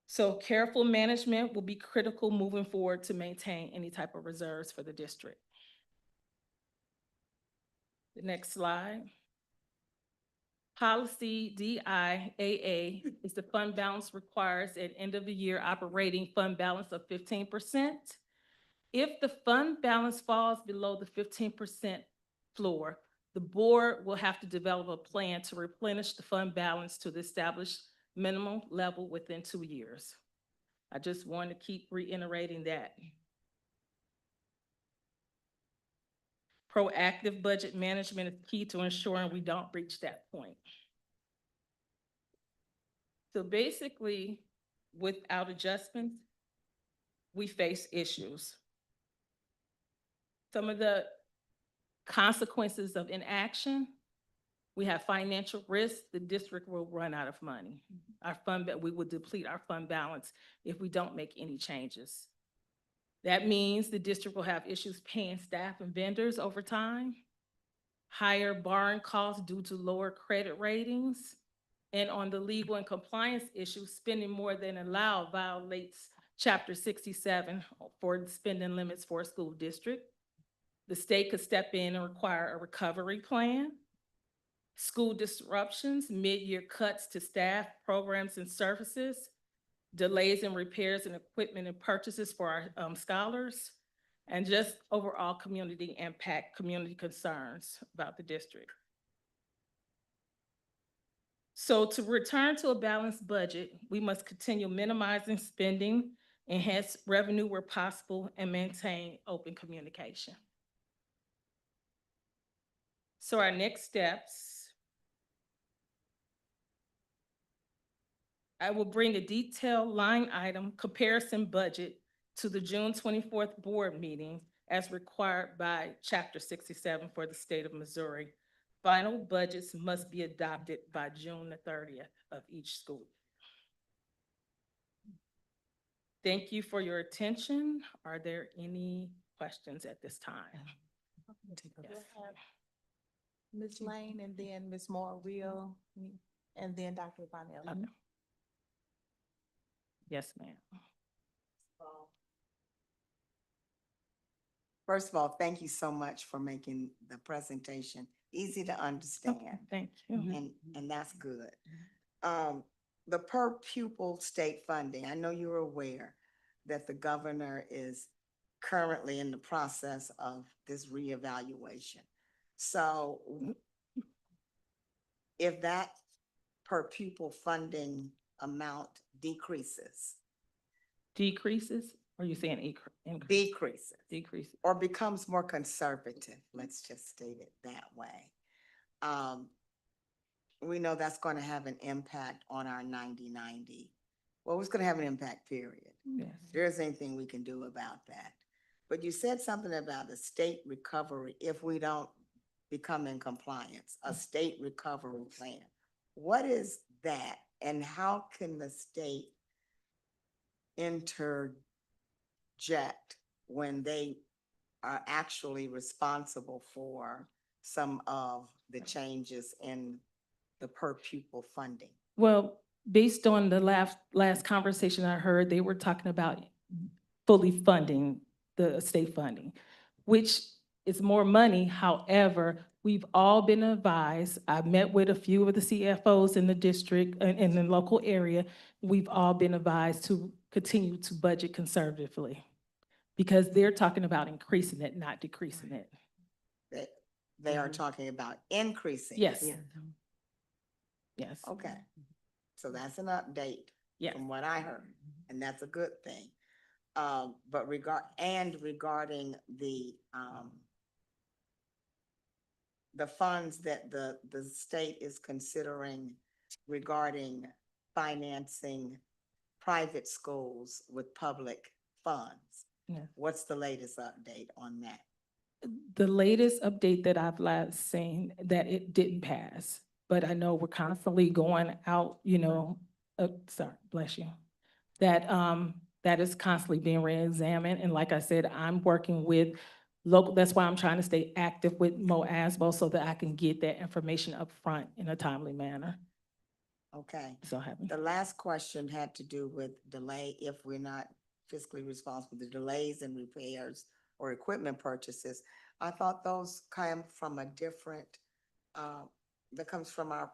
So careful management will be critical moving forward to maintain any type of reserves for the district. The next slide. Policy DIAA is the fund balance requires an end of the year operating fund balance of 15%. If the fund balance falls below the 15% floor, the board will have to develop a plan to replenish the fund balance to the established minimum level within 2 years. I just want to keep reiterating that. Proactive budget management is key to ensuring we don't reach that point. So basically, without adjustments, we face issues. Some of the consequences of inaction, we have financial risk, the district will run out of money. We will deplete our fund balance if we don't make any changes. That means the district will have issues paying staff and vendors over time, higher borrowing costs due to lower credit ratings, and on the legal and compliance issue, spending more than allowed violates Chapter 67 for spending limits for a school district. The state could step in and require a recovery plan. School disruptions, mid-year cuts to staff, programs, and services, delays in repairs and equipment and purchases for our scholars, and just overall community impact, community concerns about the district. So to return to a balanced budget, we must continue minimizing spending, enhance revenue where possible, and maintain open communication. So our next steps, I will bring a detailed line item comparison budget to the June 24th board meeting as required by Chapter 67 for the state of Missouri. Final budgets must be adopted by June the 30th of each school year. Thank you for your attention. Are there any questions at this time? Yes. Ms. Lane and then Ms. Moore Real, and then Dr. Von Elliott. Okay. Yes, ma'am. First of all, thank you so much for making the presentation easy to understand, Thank you. and that's good. The per pupil state funding, I know you're aware that the governor is currently in the process of this reevaluation. So if that per pupil funding amount decreases, Decreases, or you saying increase? decreases, Decreases. or becomes more conservative, let's just state it that way. We know that's going to have an impact on our 90/90. Well, it's going to have an impact, period. Yes. There isn't anything we can do about that. But you said something about the state recovery if we don't become in compliance, a state recovery plan. What is that, and how can the state interject when they are actually responsible for some of the changes in the per pupil funding? Well, based on the last conversation I heard, they were talking about fully funding the state funding, which is more money. However, we've all been advised, I met with a few of the CFOs in the district and in the local area. We've all been advised to continue to budget conservatively because they're talking about increasing it, not decreasing it. They are talking about increasing. Yes. it. Yes. Okay, so that's an update Yes. from what I heard, and that's a good thing. But regarding the funds that the state is considering regarding financing private schools with public funds. Yeah. What's the latest update on that? The latest update that I've last seen, that it didn't pass, but I know we're constantly going out, sorry, bless you. That is constantly being reexamined, and like I said, I'm working with local, that's why I'm trying to stay active with Mo Asbo so that I can get that information up front in a timely manner. Okay. So happy. The last question had to do with delay, if we're not fiscally responsible, the delays in repairs or equipment purchases. I thought those come from a different, that comes from our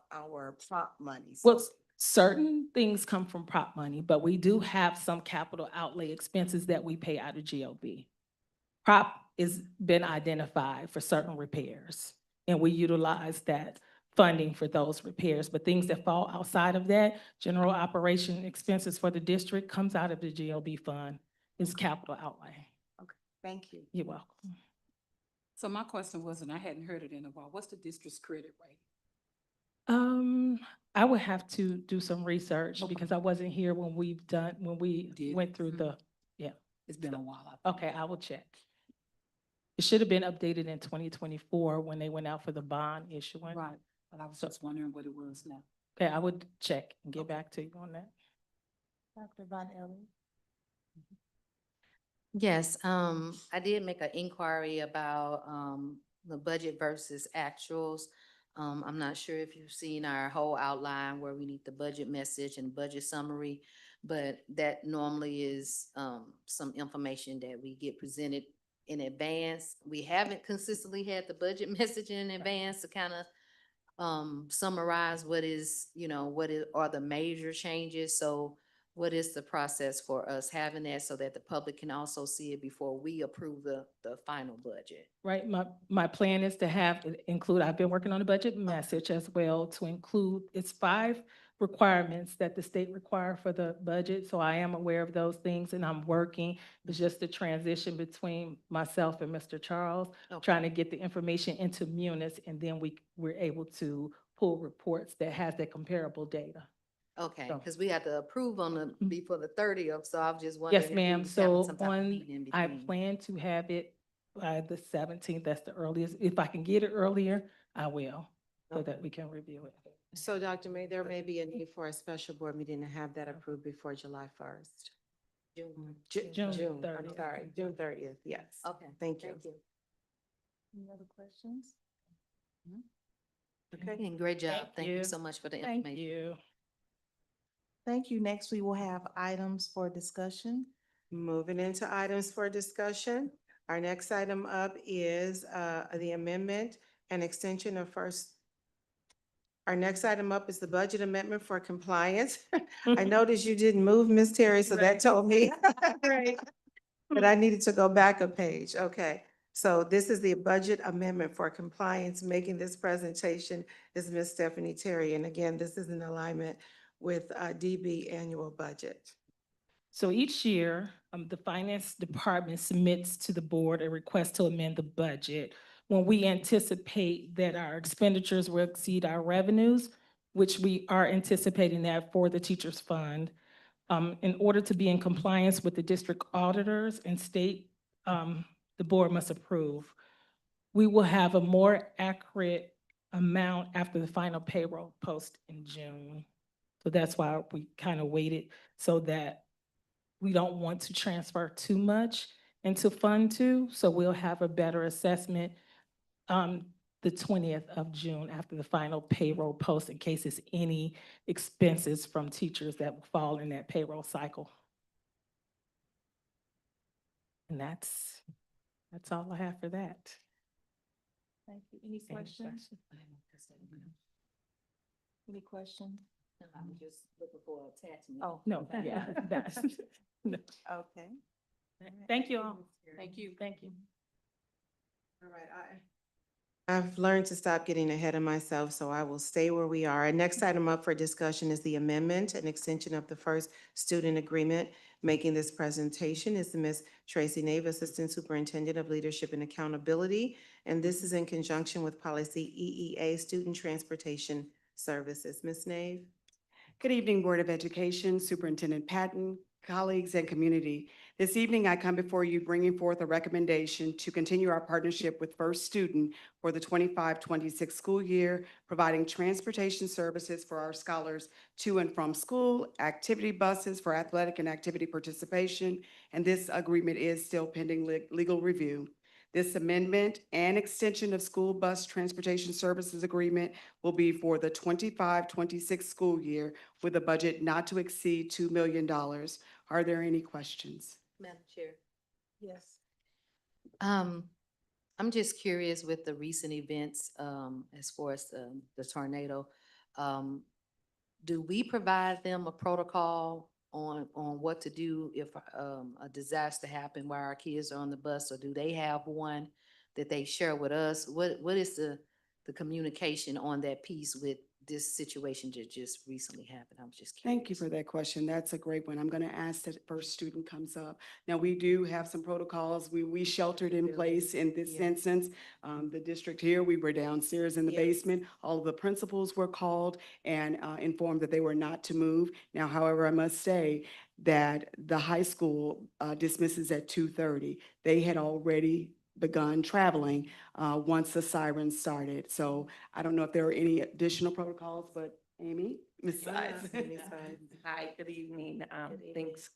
prop money. So- Well, certain things come from prop money, but we do have some capital outlay expenses that we pay out of GOB. Prop is been identified for certain repairs, and we utilize that funding for those repairs. But things that fall outside of that, general operation expenses for the district comes out of the GOB fund, is capital outlay. Thank you. You're welcome. So my question was, and I hadn't heard it in a while, what's the district's credit rate? I would have to do some research Okay. because I wasn't here when we Did. went through the, yeah. It's been a while. I think. Okay, I will check. It should have been updated in 2024 when they went out for the bond issuance. Right, but I was So- just wondering what it was now. Okay, I would check and get back to you on that. Dr. Von Elliott. Yes, I did make an inquiry about, the budget versus actuals. I'm not sure if you've seen our whole outline where we need the budget message and budget summary, but that normally is, some information that we get presented in advance. We haven't consistently had the budget message in advance to kind of, summarize what are the major changes. So what is the process for us having that so that the public can also see it before we approve the final budget? Right, my plan is to have it include, I've been working on a budget message as well to include, it's 5 requirements that the state require for the budget, so I am aware of those things and I'm working. It's just a transition between myself and Mr. Charles, trying to get the information into Munis, and then we're able to pull reports that has that comparable data. Okay, So- because we had to approve on the, Mhm. before the 30th, so I was just wondering. Yes, if we ma'am, was having so some type of on, meeting in I between. plan to have it by the 17th, that's the earliest. If I can get it earlier, I will, so that we can review it. So Dr. May, there may be a need for a special board meeting to have that approved before July 1st. June. June June, I'm 30th. sorry, June 30th, yes. Okay. Thank you. Any other questions? Okay. And great job. Thank you you. so much for the Thank information. you. Thank you. Next, we will have items for discussion. Moving into items for discussion. Our next item up is the amendment and extension of first. Our next item up is the budget amendment for compliance. I noticed you didn't move, Ms. Terry, so that told me. But I needed to go back a page. Okay. So this is the budget amendment for compliance. Making this presentation is Ms. Stephanie Terry. And again, this is in alignment with DB annual budget. So each year, the finance department submits to the board a request to amend the budget when we anticipate that our expenditures will exceed our revenues, which we are anticipating that for the teachers fund. In order to be in compliance with the district auditors and state, the board must approve. We will have a more accurate amount after the final payroll post in June. So that's why we kind of waited, so that we don't want to transfer too much into Fund 2, so we'll have a better assessment the 20th of June after the final payroll post, in case it's any expenses from teachers that will fall in that payroll cycle. And that's all I have for that. Thank you. Any questions? Any questions? I'm just looking for attachment. Oh, No, yeah, that's, no. okay. Thank you all. Thank you. All right, I've learned to stop getting ahead of myself, so I will stay where we are. Our next item up for discussion is the amendment and extension of the first student agreement. Making this presentation is Ms. Tracy Nave, Assistant Superintendent of Leadership and Accountability, and this is in conjunction with policy EEA, Student Transportation Services. Ms. Nave? Good evening, Board of Education, Superintendent Patton, colleagues, and community. This evening, I come before you bringing forth a recommendation to continue our partnership with First Student for the 25-26 school year, providing transportation services for our scholars to and from school, activity buses for athletic and activity participation, and this agreement is still pending legal review. This amendment and extension of school bus transportation services agreement will be for the 25-26 school year with a budget not to exceed $2 million. Are there any questions? Madam Chair. Yes. I'm just curious with the recent events, as far as the tornado. Do we provide them a protocol on what to do if, a disaster happened while our kids are on the bus, or do they have one that they share with us? What is the communication on that piece with this situation that just recently happened? I'm just curious. Thank you for that question. That's a great one. I'm going to ask that First Student comes up. Now, we do have some protocols. We sheltered in place in this Yeah. instance. The district here, we were downstairs in the Yes. basement. All of the principals were called and informed that they were not to move. Now, however, I must say that the high school dismisses at 2:30. They had already begun traveling once the sirens started. So I don't know if there are any additional protocols, but Amy, Ms. Sides. Hi, good evening. Good Thanks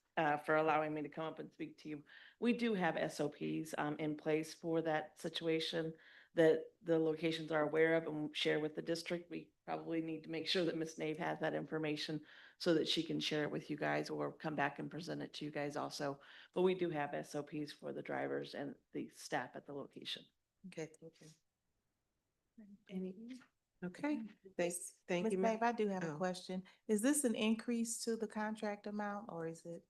for allowing me to come up and speak to you. We do have SOPs in place for that situation that the locations are aware of and share with the district. We probably need to make sure that Ms. Nave has that information so that she can share it with you guys or come back and present it to you guys also. But we do have SOPs for the drivers and the staff at the location. Okay, thank you. Okay, thank Ms. you. ma'am. Maeve, I do have a Oh. question. Is this an increase to the contract amount or is it?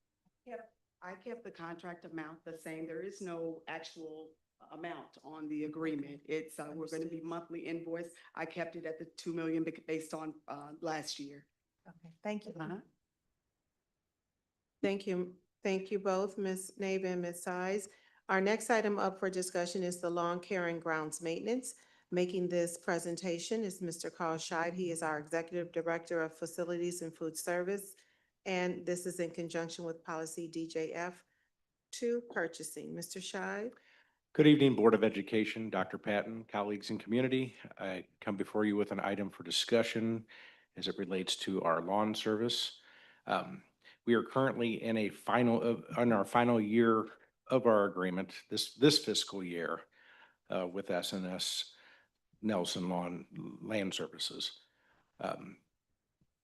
I kept the contract amount the same. There is no actual amount on the agreement. It's, we're going to be monthly invoice. I kept it at the 2 million based on, last year. Okay, thank you. Uh-huh. Thank you. Thank you both, Ms. Nave and Ms. Size. Our next item up for discussion is the lawn care and grounds maintenance. Making this presentation is Mr. Carl Scheid. He is our Executive Director of Facilities and Food Service. And this is in conjunction with Policy DJF 2 Purchasing. Mr. Scheid? Good evening, Board of Education, Dr. Patton, colleagues and community. I come before you with an item for discussion as it relates to our lawn service. We are currently in on our final year of our agreement, this fiscal year, with SNS Nelson Lawn Land Services.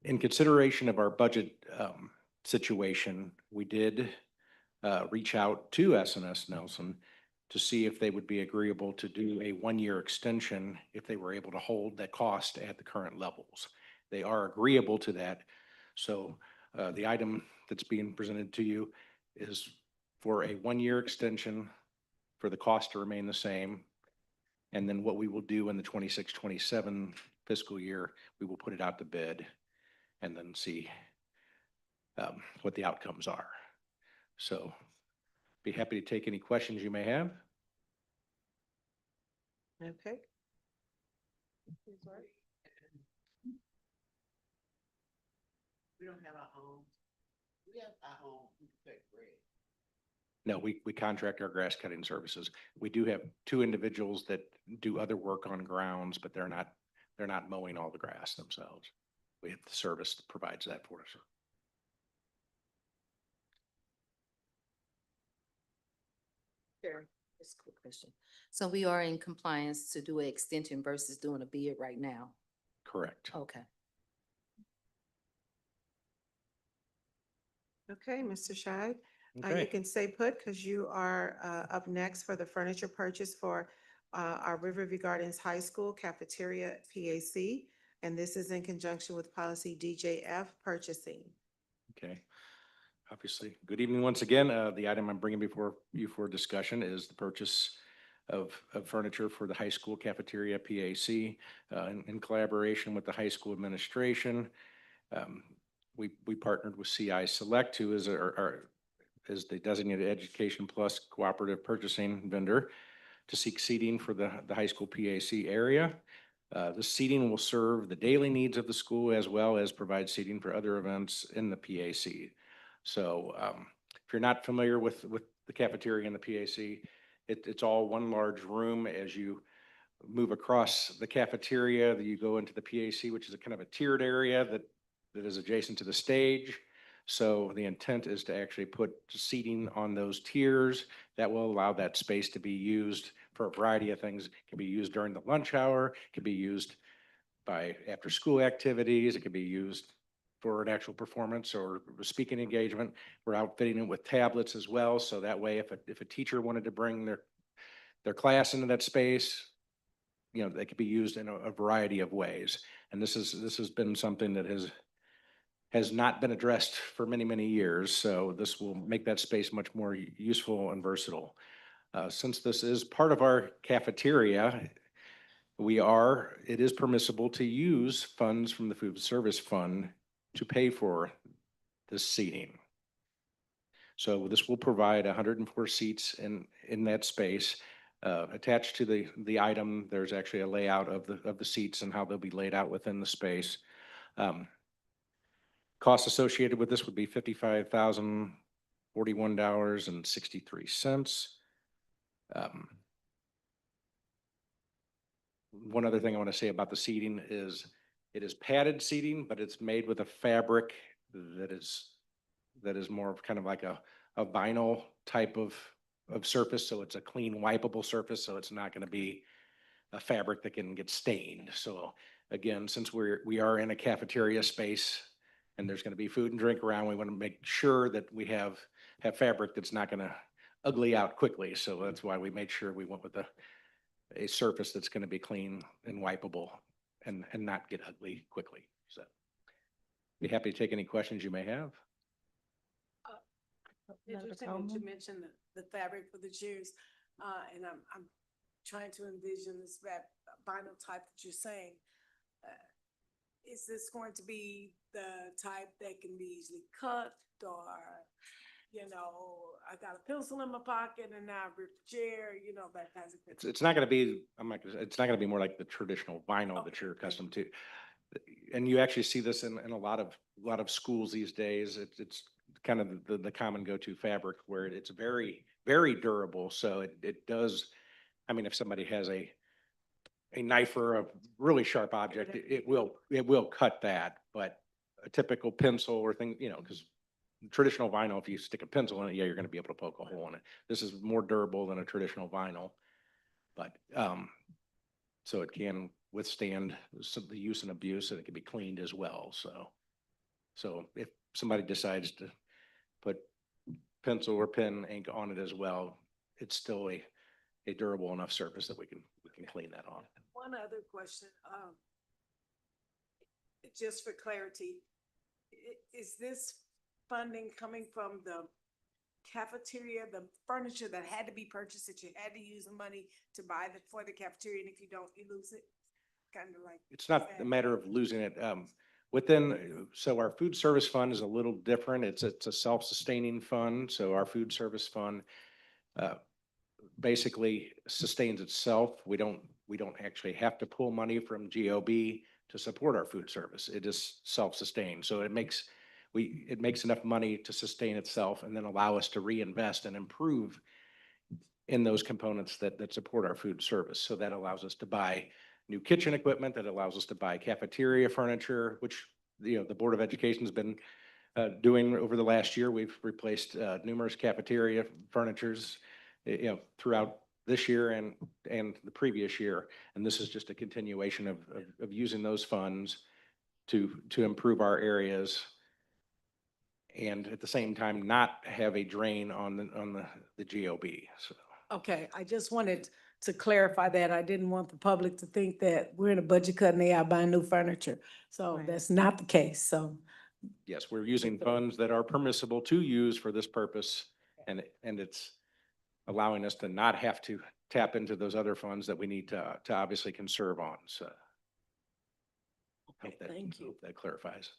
In consideration of our budget situation, we did reach out to SNS Nelson to see if they would be agreeable to do a one-year extension if they were able to hold that cost at the current levels. They are agreeable to that. So the item that's being presented to you is for a one-year extension for the cost to remain the same. And then what we will do in the 26-27 fiscal year, we will put it out to bid and then see what the outcomes are. So be happy to take any questions you may have. Okay. We don't have our own. We have our own. We protect bread. No, we contract our grass cutting services. We do have two individuals that do other work on grounds, but they're not mowing all the grass themselves. We have the service that provides that for us. Sure. Just a quick question. So we are in compliance to do an extension versus doing a bid right now? Correct. Okay. Okay, Mr. Scheid. You Okay. can stay put because you are up next for the furniture purchase for our Riverview Gardens High School cafeteria PAC. And this is in conjunction with policy DJF purchasing. Okay. Obviously, good evening once again. The item I'm bringing before you for discussion is the purchase of furniture for the high school cafeteria PAC in collaboration with the high school administration. We partnered with CI Select, who is is the designated Education Plus cooperative purchasing vendor, to seek seating for the high school PAC area. The seating will serve the daily needs of the school as well as provide seating for other events in the PAC. So if you're not familiar with the cafeteria and the PAC, it's all one large room. As you move across the cafeteria, you go into the PAC, which is a kind of a tiered area that is adjacent to the stage. So the intent is to actually put seating on those tiers that will allow that space to be used for a variety of things. It can be used during the lunch hour, it can be used by after school activities, it can be used for an actual performance or speaking engagement. We're outfitting it with tablets as well. So that way, if a teacher wanted to bring their class into that space, you know, they could be used in a variety of ways. And this has been something that has not been addressed for many, many years. So this will make that space much more useful and versatile. Since this is part of our cafeteria, it is permissible to use funds from the food service fund to pay for this seating. So this will provide 104 seats in that space. Attached to the item, there's actually a layout of the seats and how they'll be laid out within the space. Costs associated with this would be $55,041.63. One other thing I want to say about the seating is it is padded seating, but it's made with a fabric that is more of kind of like a vinyl type of surface. So it's a clean, wipeable surface. So it's not going to be a fabric that can get stained. So again, since we are in a cafeteria space and there's going to be food and drink around, we want to make sure that we have fabric that's not going to ugly out quickly. So that's why we made sure we went with a surface that's going to be clean and wipeable and not get ugly quickly. So be happy to take any questions you may have. Interesting that you mentioned the fabric for the chairs, and I'm trying to envision this vinyl type that you're saying. Is this going to be the type that can be easily cut, or, I got a pencil in my pocket and now I rip the chair, that kind of thing? It's not gonna be, it's not gonna be more like the traditional vinyl that you're accustomed to. And you actually see this in a lot of schools these days. It's kind of the common go-to fabric where it's very, very durable. So it does, I mean, if somebody has a knife or a really sharp object, it will cut that. But a typical pencil or thing, because traditional vinyl, if you stick a pencil in it, yeah, you're gonna be able to poke a hole in it. This is more durable than a traditional vinyl. But, so it can withstand the use and abuse, and it can be cleaned as well. So if somebody decides to put pencil or pen ink on it as well, it's still a durable enough surface that we can clean that on. One other question, just for clarity, is this funding coming from the cafeteria, the furniture that had to be purchased, that you had to use the money to buy for the cafeteria, and if you don't, you lose it? Kind of like. It's not a matter of losing it. So our food service fund is a little different. It's a self-sustaining fund. So our food service fund basically sustains itself. We don't actually have to pull money from GOB to support our food service. It is self-sustained. So it makes enough money to sustain itself and then allow us to reinvest and improve in those components that support our food service. So that allows us to buy new kitchen equipment, that allows us to buy cafeteria furniture, which, the Board of Education has been doing over the last year. We've replaced numerous cafeteria furnitures, throughout this year and the previous year. And this is just a continuation of using those funds to improve our areas, and at the same time, not have a drain on the GOB. So. Okay, I just wanted to clarify that. I didn't want the public to think that we're in a budget cut and they are buying new furniture. So Right. that's not the case, so. Yes, we're using funds that are permissible to use for this purpose, and it's allowing us to not have to tap into those other funds that we need to obviously conserve on. So. Okay, thank you. Hope that clarifies.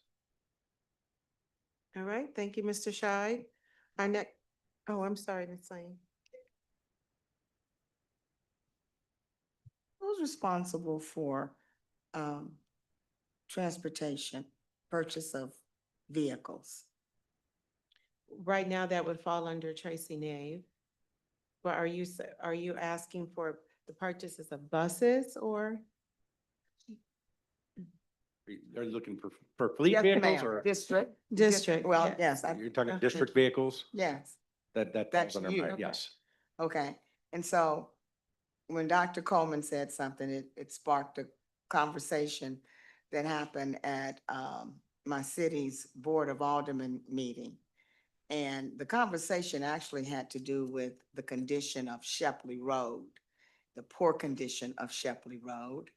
All right, thank you, Mr. Scheid. Our next, oh, I'm sorry, Ms. Lane. Who's responsible for, transportation, purchase of vehicles? Right now, that would fall under Tracy Nave. But are you asking for the purchases of buses or? Are you looking for fleet Yes, vehicles ma'am. or District? District, Well, yes. yes, you're talking Okay. district vehicles? yes, That That's falls under you. my, Okay. yes. okay. And so when Dr. Coleman said something, it sparked a conversation that happened at, my city's Board of Aldermen meeting. And the conversation actually had to do with the condition of Shepley Road, the poor condition of Shepley Road.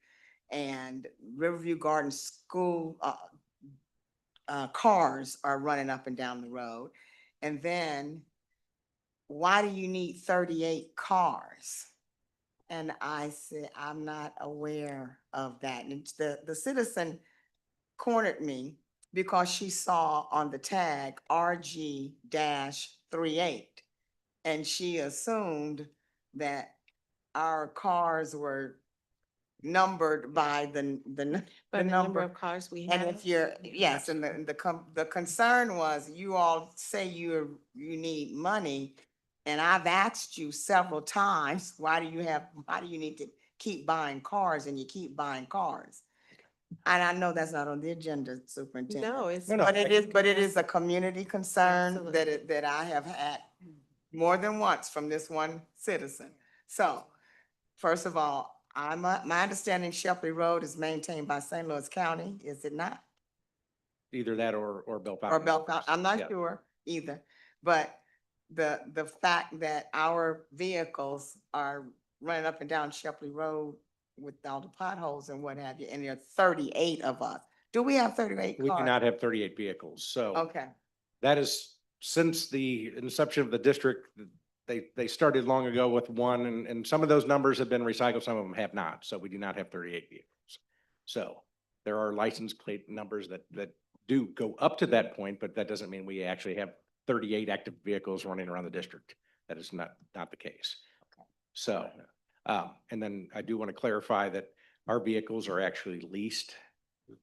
And Riverview Gardens School, cars are running up and down the road. And then, why do you need 38 cars? And I said, I'm not aware of that. And the citizen cornered me because she saw on the tag RG-38. And she assumed that our cars were numbered by the Number of cars we have. And if you're, yes, and the concern was, you all say you need money. And I've asked you several times, why do you need to keep buying cars, and you keep buying cars? And I know that's not on the agenda, Superintendent. No, it's. No, But it is a community concern Absolutely. that I have had more than once from this one citizen. So, first of all, my understanding Shepley Road is maintained by St. Louis County, is it not? Either that or Bell Or Fountain. Bellefonte, I'm not Yeah. sure either. But the fact that our vehicles are running up and down Shepley Road with all the potholes and what have you, and there are 38 of us. Do we have 38 We do cars? not have 38 vehicles, so. Okay, That is, since the inception of the district, they started long ago with one, and some of those numbers have been recycled, some of them have not, so we do not have 38 vehicles. So there are license plate numbers that do go up to that point, but that doesn't mean we actually have 38 active vehicles running around the district. That is not the case. So, and then I do want to clarify that our vehicles are actually leased.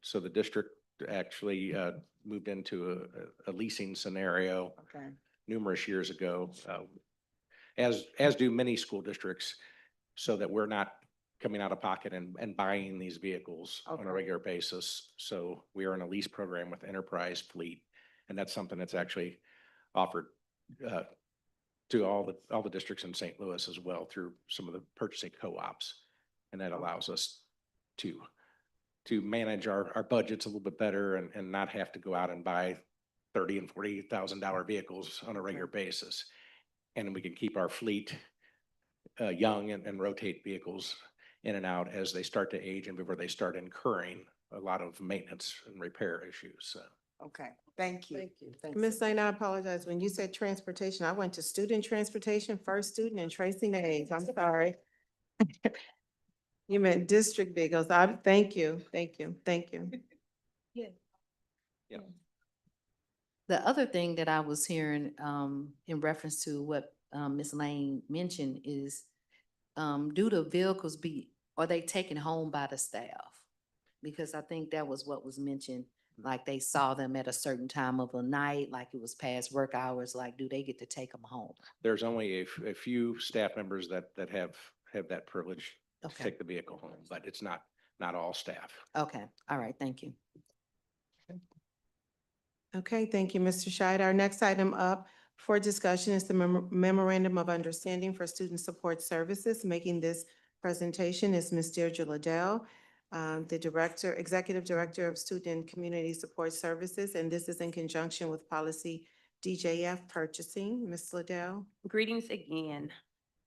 So the district actually moved into a leasing scenario okay, numerous years ago, as do many school districts, so that we're not coming out of pocket and buying these vehicles on a Okay. regular basis. So we are in a lease program with Enterprise Fleet, and that's something that's actually offered to all the districts in St. Louis as well through some of the purchasing co-ops. And that allows us to manage our budgets a little bit better and not have to go out and buy $30,000 and $40,000 vehicles on a regular basis. And we can keep our fleet young and rotate vehicles in and out as they start to age and before they start incurring a lot of maintenance and repair issues. So. okay, thank you. Thank you. Thanks. Ms. Lane, I apologize. When you said transportation, I went to student transportation, first student, and tracing the age. I'm sorry. You meant district vehicles. Thank you, thank you, thank you. The other thing that I was hearing, in reference to what, Ms. Lane mentioned is, do the vehicles are they taken home by the staff? Because I think that was what was mentioned, like they saw them at a certain time of the night, like it was past work hours, like do they get to take them home? There's only a few staff members that have that privilege to Okay. take the vehicle home, but it's not all staff. Okay, all right, thank you. Okay, thank you, Mr. Scheid. Our next item up for discussion is the memorandum of understanding for student support services. Making this presentation is Ms. Deirdre Liddell, the Executive Director of Student and Community Support Services, and this is in conjunction with policy DJF purchasing. Ms. Liddell? Greetings again.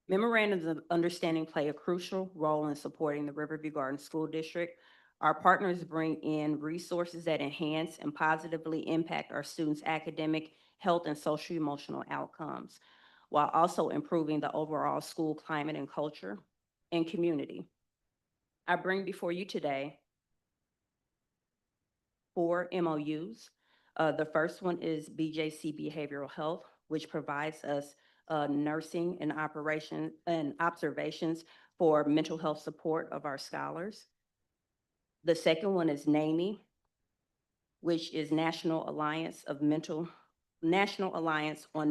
Memorandums of understanding play a crucial role in supporting the Riverview Gardens School District. Our partners bring in resources that enhance and positively impact our students' academic, health, and social-emotional outcomes, while also improving the overall school climate and culture and community. I bring before you today 4 MOUs. The first one is BJC Behavioral Health, which provides us nursing and observations for mental health support of our scholars. The second one is NAMI, which is National Alliance on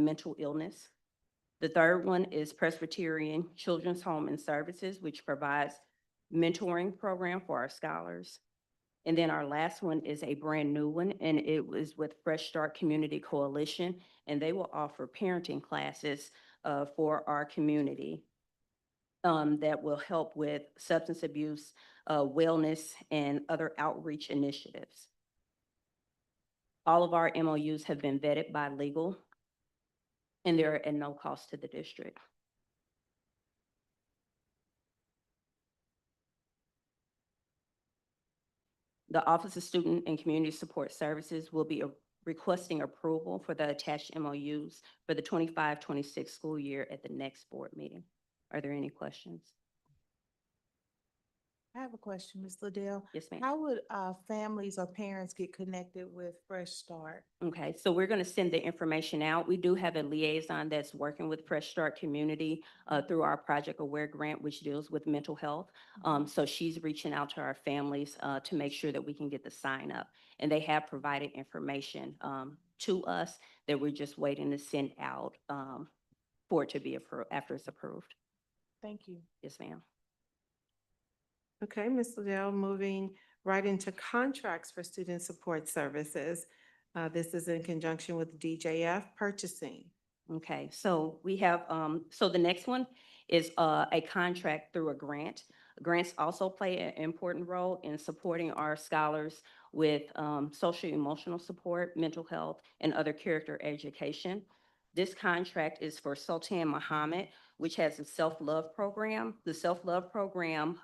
Mental Illness. The third one is Presbyterian Children's Home and Services, which provides mentoring program for our scholars. And then our last one is a brand new one, and it was with Fresh Start Community Coalition, and they will offer parenting classes for our community that will help with substance abuse, wellness, and other outreach initiatives. All of our MOUs have been vetted by legal, and they're at no cost to the district. The Office of Student and Community Support Services will be requesting approval for the attached MOUs for the 25-26 school year at the next board meeting. Are there any questions? I have a question, Ms. Liddell. Yes, ma'am. How would families or parents get connected with Fresh Start? Okay, so we're going to send the information out. We do have a liaison that's working with Fresh Start Community through our Project Aware grant, which deals with mental health. So she's reaching out to our families to make sure that we can get the sign up. And they have provided information to us that we're just waiting to send out for it to be approved, after it's approved. Thank you. Yes, ma'am. Okay, Ms. Liddell, moving right into contracts for student support services. This is in conjunction with DJF purchasing. Okay, so we have, so the next one is a contract through a grant. Grants also play an important role in supporting our scholars with social emotional support, mental health, and other character education. This contract is for Sultan Muhammad, which has a self-love program. The self-love program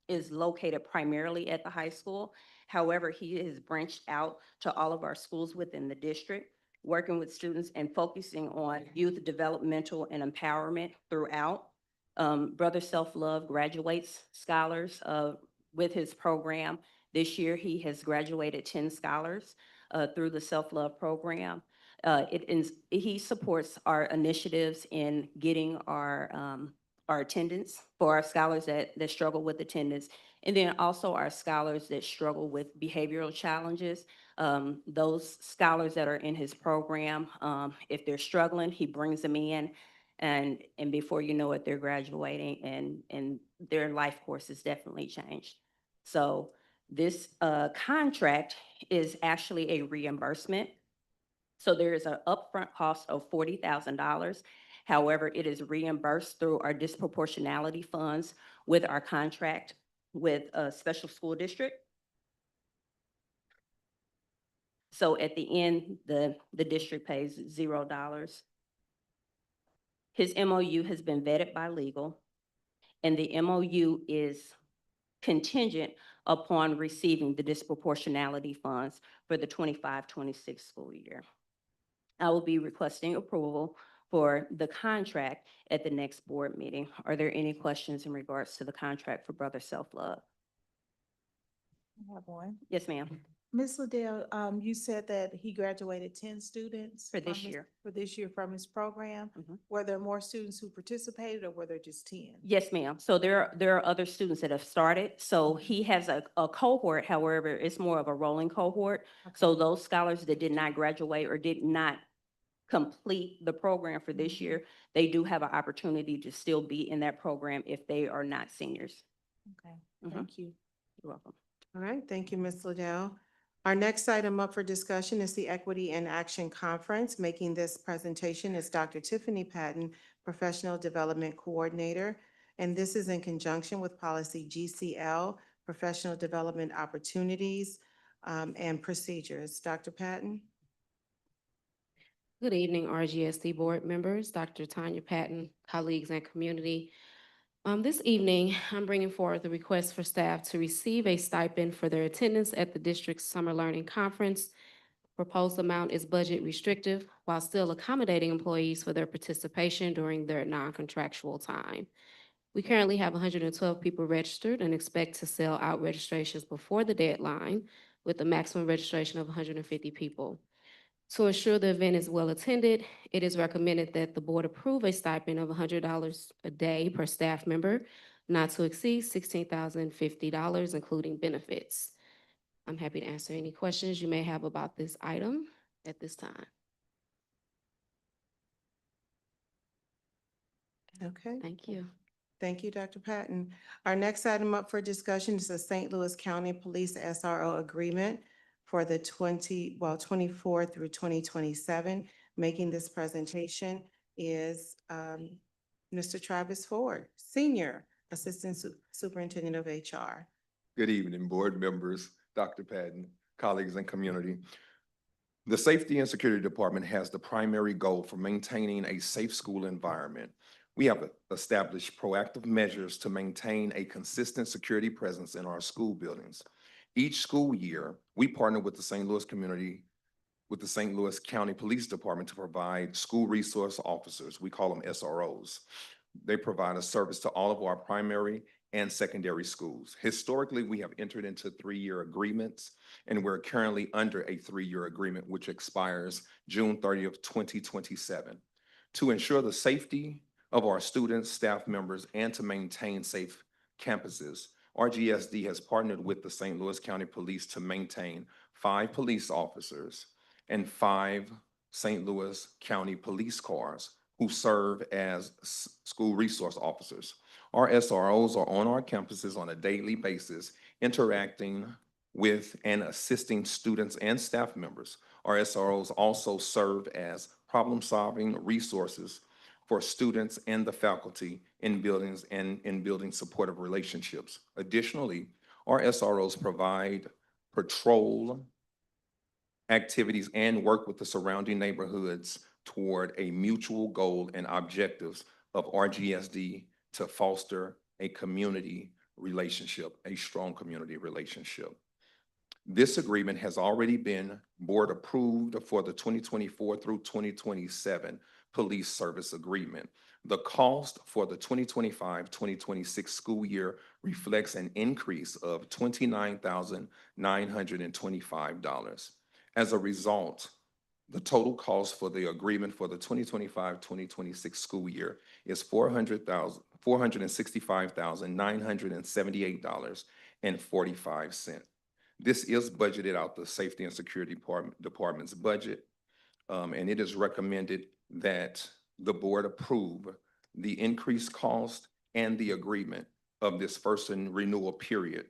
is located primarily at the high school. However, he has branched out to all of our schools within the district, working with students and focusing on youth developmental and empowerment throughout. Brother Self-Love graduates scholars with his program. This year, he has graduated 10 scholars through the Self-Love program. He supports our initiatives in getting our attendance for our scholars that struggle with attendance, and then also our scholars that struggle with behavioral challenges. Those scholars that are in his program, if they're struggling, he brings them in, and before you know it, they're graduating, and their life course has definitely changed. So this contract is actually a reimbursement. So there is an upfront cost of $40,000. However, it is reimbursed through our disproportionality funds with our contract with a special school district. So at the end, the district pays $0. His MOU has been vetted by legal, and the MOU is contingent upon receiving the disproportionality funds for the 25-26 school year. I will be requesting approval for the contract at the next board meeting. Are there any questions in regards to the contract for Brother Self-Love? I have one. Yes, ma'am. Ms. Liddell, you said that he graduated 10 students. For this from his- year. For this year from his program. Mhm. Were there more students who participated or were there just 10? Yes, ma'am. So there are other students that have started. So he has a cohort, however, it's more of a rolling cohort. So those scholars that did not graduate or did not complete the program for this year, they do have an opportunity to still be in that program if they are not seniors. Okay, Mhm. thank you. You're welcome. All right, thank you, Ms. Liddell. Our next item up for discussion is the Equity in Action Conference. Making this presentation is Dr. Tiffany Patton, Professional Development Coordinator. And this is in conjunction with Policy GCL, Professional Development Opportunities and Procedures. Dr. Patton? Good evening, RGSD board members, Dr. Tanya Patton, colleagues and community. This evening, I'm bringing forward the request for staff to receive a stipend for their attendance at the district's Summer Learning Conference. Proposed amount is budget restrictive while still accommodating employees for their participation during their non-contractual time. We currently have 112 people registered and expect to sell out registrations before the deadline with a maximum registration of 150 people. To ensure the event is well attended, it is recommended that the board approve a stipend of $100 a day per staff member, not to exceed $16,050, including benefits. I'm happy to answer any questions you may have about this item at this time. Okay. Thank you. Thank you, Dr. Patton. Our next item up for discussion is the St. Louis County Police SRO agreement for the 24 through 2027. Making this presentation is Mr. Travis Ford, Senior Assistant Superintendent of HR. Good evening, board members, Dr. Patton, colleagues and community. The Safety and Security Department has the primary goal for maintaining a safe school environment. We have established proactive measures to maintain a consistent security presence in our school buildings. Each school year, we partner with the St. Louis County Police Department to provide school resource officers. We call them SROs. They provide a service to all of our primary and secondary schools. Historically, we have entered into 3-year agreements, and we're currently under a 3-year agreement, which expires June 30th, 2027. To ensure the safety of our students, staff members, and to maintain safe campuses, RGSD has partnered with the St. Louis County Police to maintain 5 police officers and 5 St. Louis County police cars who serve as school resource officers. Our SROs are on our campuses on a daily basis, interacting with and assisting students and staff members. Our SROs also serve as problem-solving resources for students and the faculty in buildings and in building supportive relationships. Additionally, our SROs provide patrol activities and work with the surrounding neighborhoods toward a mutual goal and objectives of RGSD to foster a community relationship, a strong community relationship. This agreement has already been board approved for the 2024 through 2027 police service agreement. The cost for the 2025-2026 school year reflects an increase of $29,925. As a result, the total cost for the agreement for the 2025-2026 school year is $465,978.45. This is budgeted out the Safety and Security Department's budget, and it is recommended that the board approve the increased cost and the agreement of this first and renewal period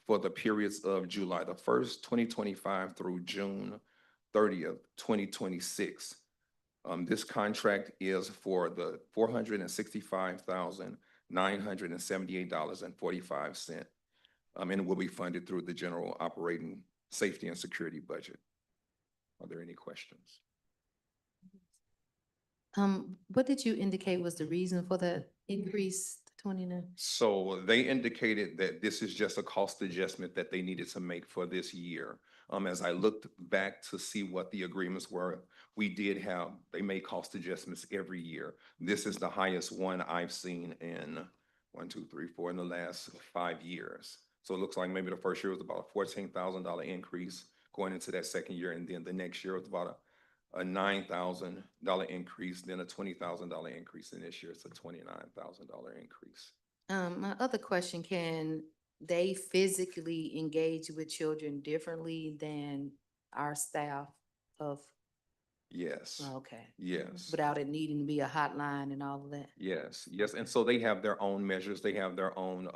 for the periods of July the 1st, 2025 through June 30th, 2026. This contract is for the $465,978.45. And will be funded through the general operating safety and security budget. Are there any questions? What did you indicate was the reason for the increase, 29? So they indicated that this is just a cost adjustment that they needed to make for this year. As I looked back to see what the agreements were, they made cost adjustments every year. This is the highest one I've seen in 1, 2, 3, 4 in the last 5 years. So it looks like maybe the first year was about a $14,000 increase going into that second year, and then the next year was about a $9,000 increase, then a $20,000 increase, and this year it's a $29,000 increase. My other question, can they physically engage with children differently than our staff of? Yes. Okay. Yes. Without it needing to be a hotline and all of that? Yes, yes. And so they have their own measures. They have their own,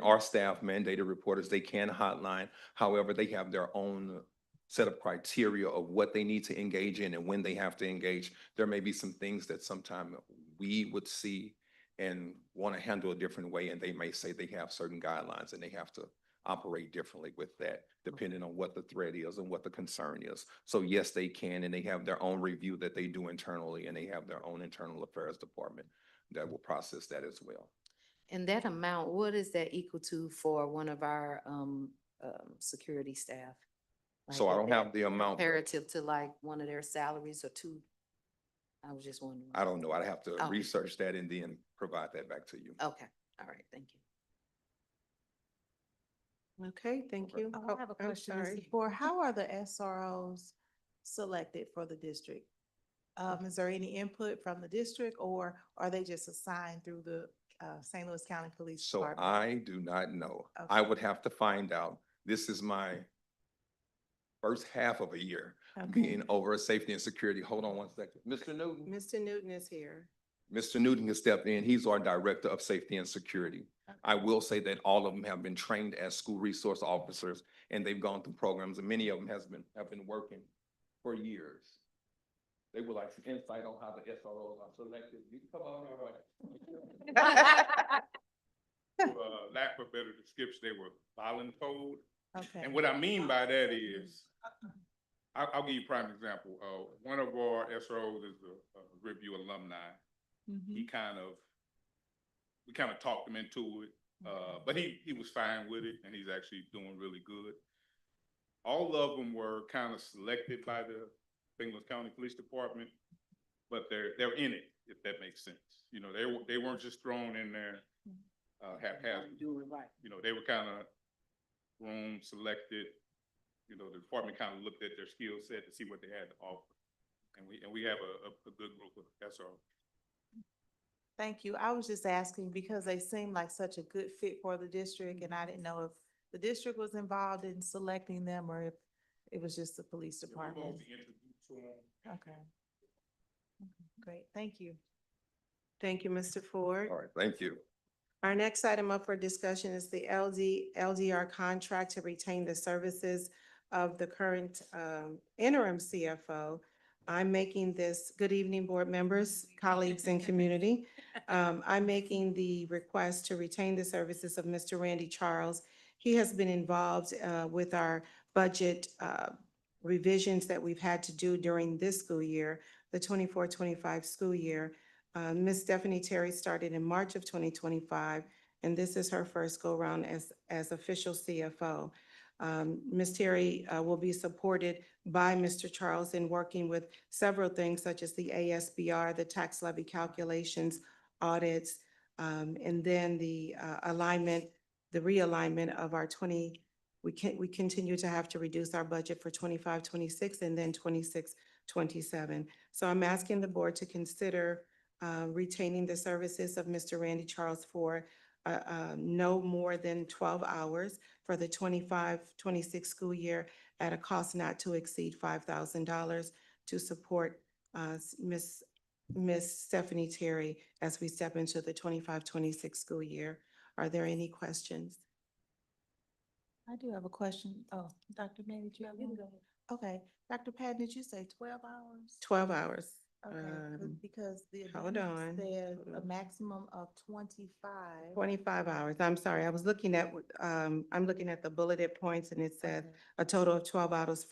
our staff mandated reporters, they can hotline. However, they have their own set of criteria of what they need to engage in and when they have to engage. There may be some things that sometime we would see and want to handle a different way, and they may say they have certain guidelines and they have to operate differently with that, depending on what the threat is and what the concern is. So yes, they can, and they have their own review that they do internally, and they have their own internal affairs department that will process that as well. And that amount, what is that equal to for one of our security staff? So I don't have the amount. Comparative to like one of their salaries or two? I was just wondering. I don't know. I'd have to Oh. research that and then provide that back to you. Okay, all right, thank you. Okay, thank you. I have a I'm question, sorry. Mrs. Ford. How are the SROs selected for the district? Is there any input from the district, or are they just assigned through the St. Louis County Police So Department? I do not know. I Okay. would have to find out. This is my first half of a year Okay. being over safety and security. Hold on one second. Mr. Newton? Mr. Newton is here. Mr. Newton has stepped in. He's our Director of Safety and Security. I will say that all of them have been trained as school resource officers, and they've gone through programs, and many of them have been working for years. They would like some insight on how the SROs are selected. You can come on here. Lack of a better description, they were voluntold. Okay. And what I mean by that is, I'll give you a prime example. One of our SROs is a review alumni. Mhm. We kind of talked him into it, but he was fine with it, and he's actually doing really good. All of them were kind of selected by the St. Louis County Police Department, but they're in it, if that makes sense. You know, they weren't just thrown in there haphazardly. Doing right. You know, they were kind of room selected. You know, the department kind of looked at their skill set to see what they had to offer. And we have a good group of SRO. Thank you. I was just asking because they seem like such a good fit for the district, and I didn't know if the district was involved in selecting them or if it was just the police department. We're going to introduce them. Okay. Great, thank you. Thank you, Mr. Ford. All right, thank you. Our next item up for discussion is the LDR contract to retain the services of the current interim CFO. I'm making this, good evening, board members, colleagues, and community. I'm making the request to retain the services of Mr. Randy Charles. He has been involved with our budget revisions that we've had to do during this school year. the 24-25 school year. Ms. Stephanie Terry started in March of 2025, and this is her first go-round as official CFO. Ms. Terry will be supported by Mr. Charles in working with several things such as the ASBR, the tax levy calculations, audits, and then the realignment of our we continue to have to reduce our budget for 25-26 and then 26-27. So I'm asking the board to consider retaining the services of Mr. Randy Charles for no more than 12 hours for the 25-26 school year at a cost not to exceed $5,000 to support Miss Stephanie Terry as we step into the 25-26 school year. Are there any questions? I do have a question. Oh, Dr. May, did you have one? Okay, Dr. Patton, did you say 12 hours? 12 hours. Okay, because the hold agreement on. said Hold a on. maximum of 25. 25 hours. I'm sorry. I was looking at, I'm looking at the bulleted points and it said Okay. a total of 12 hours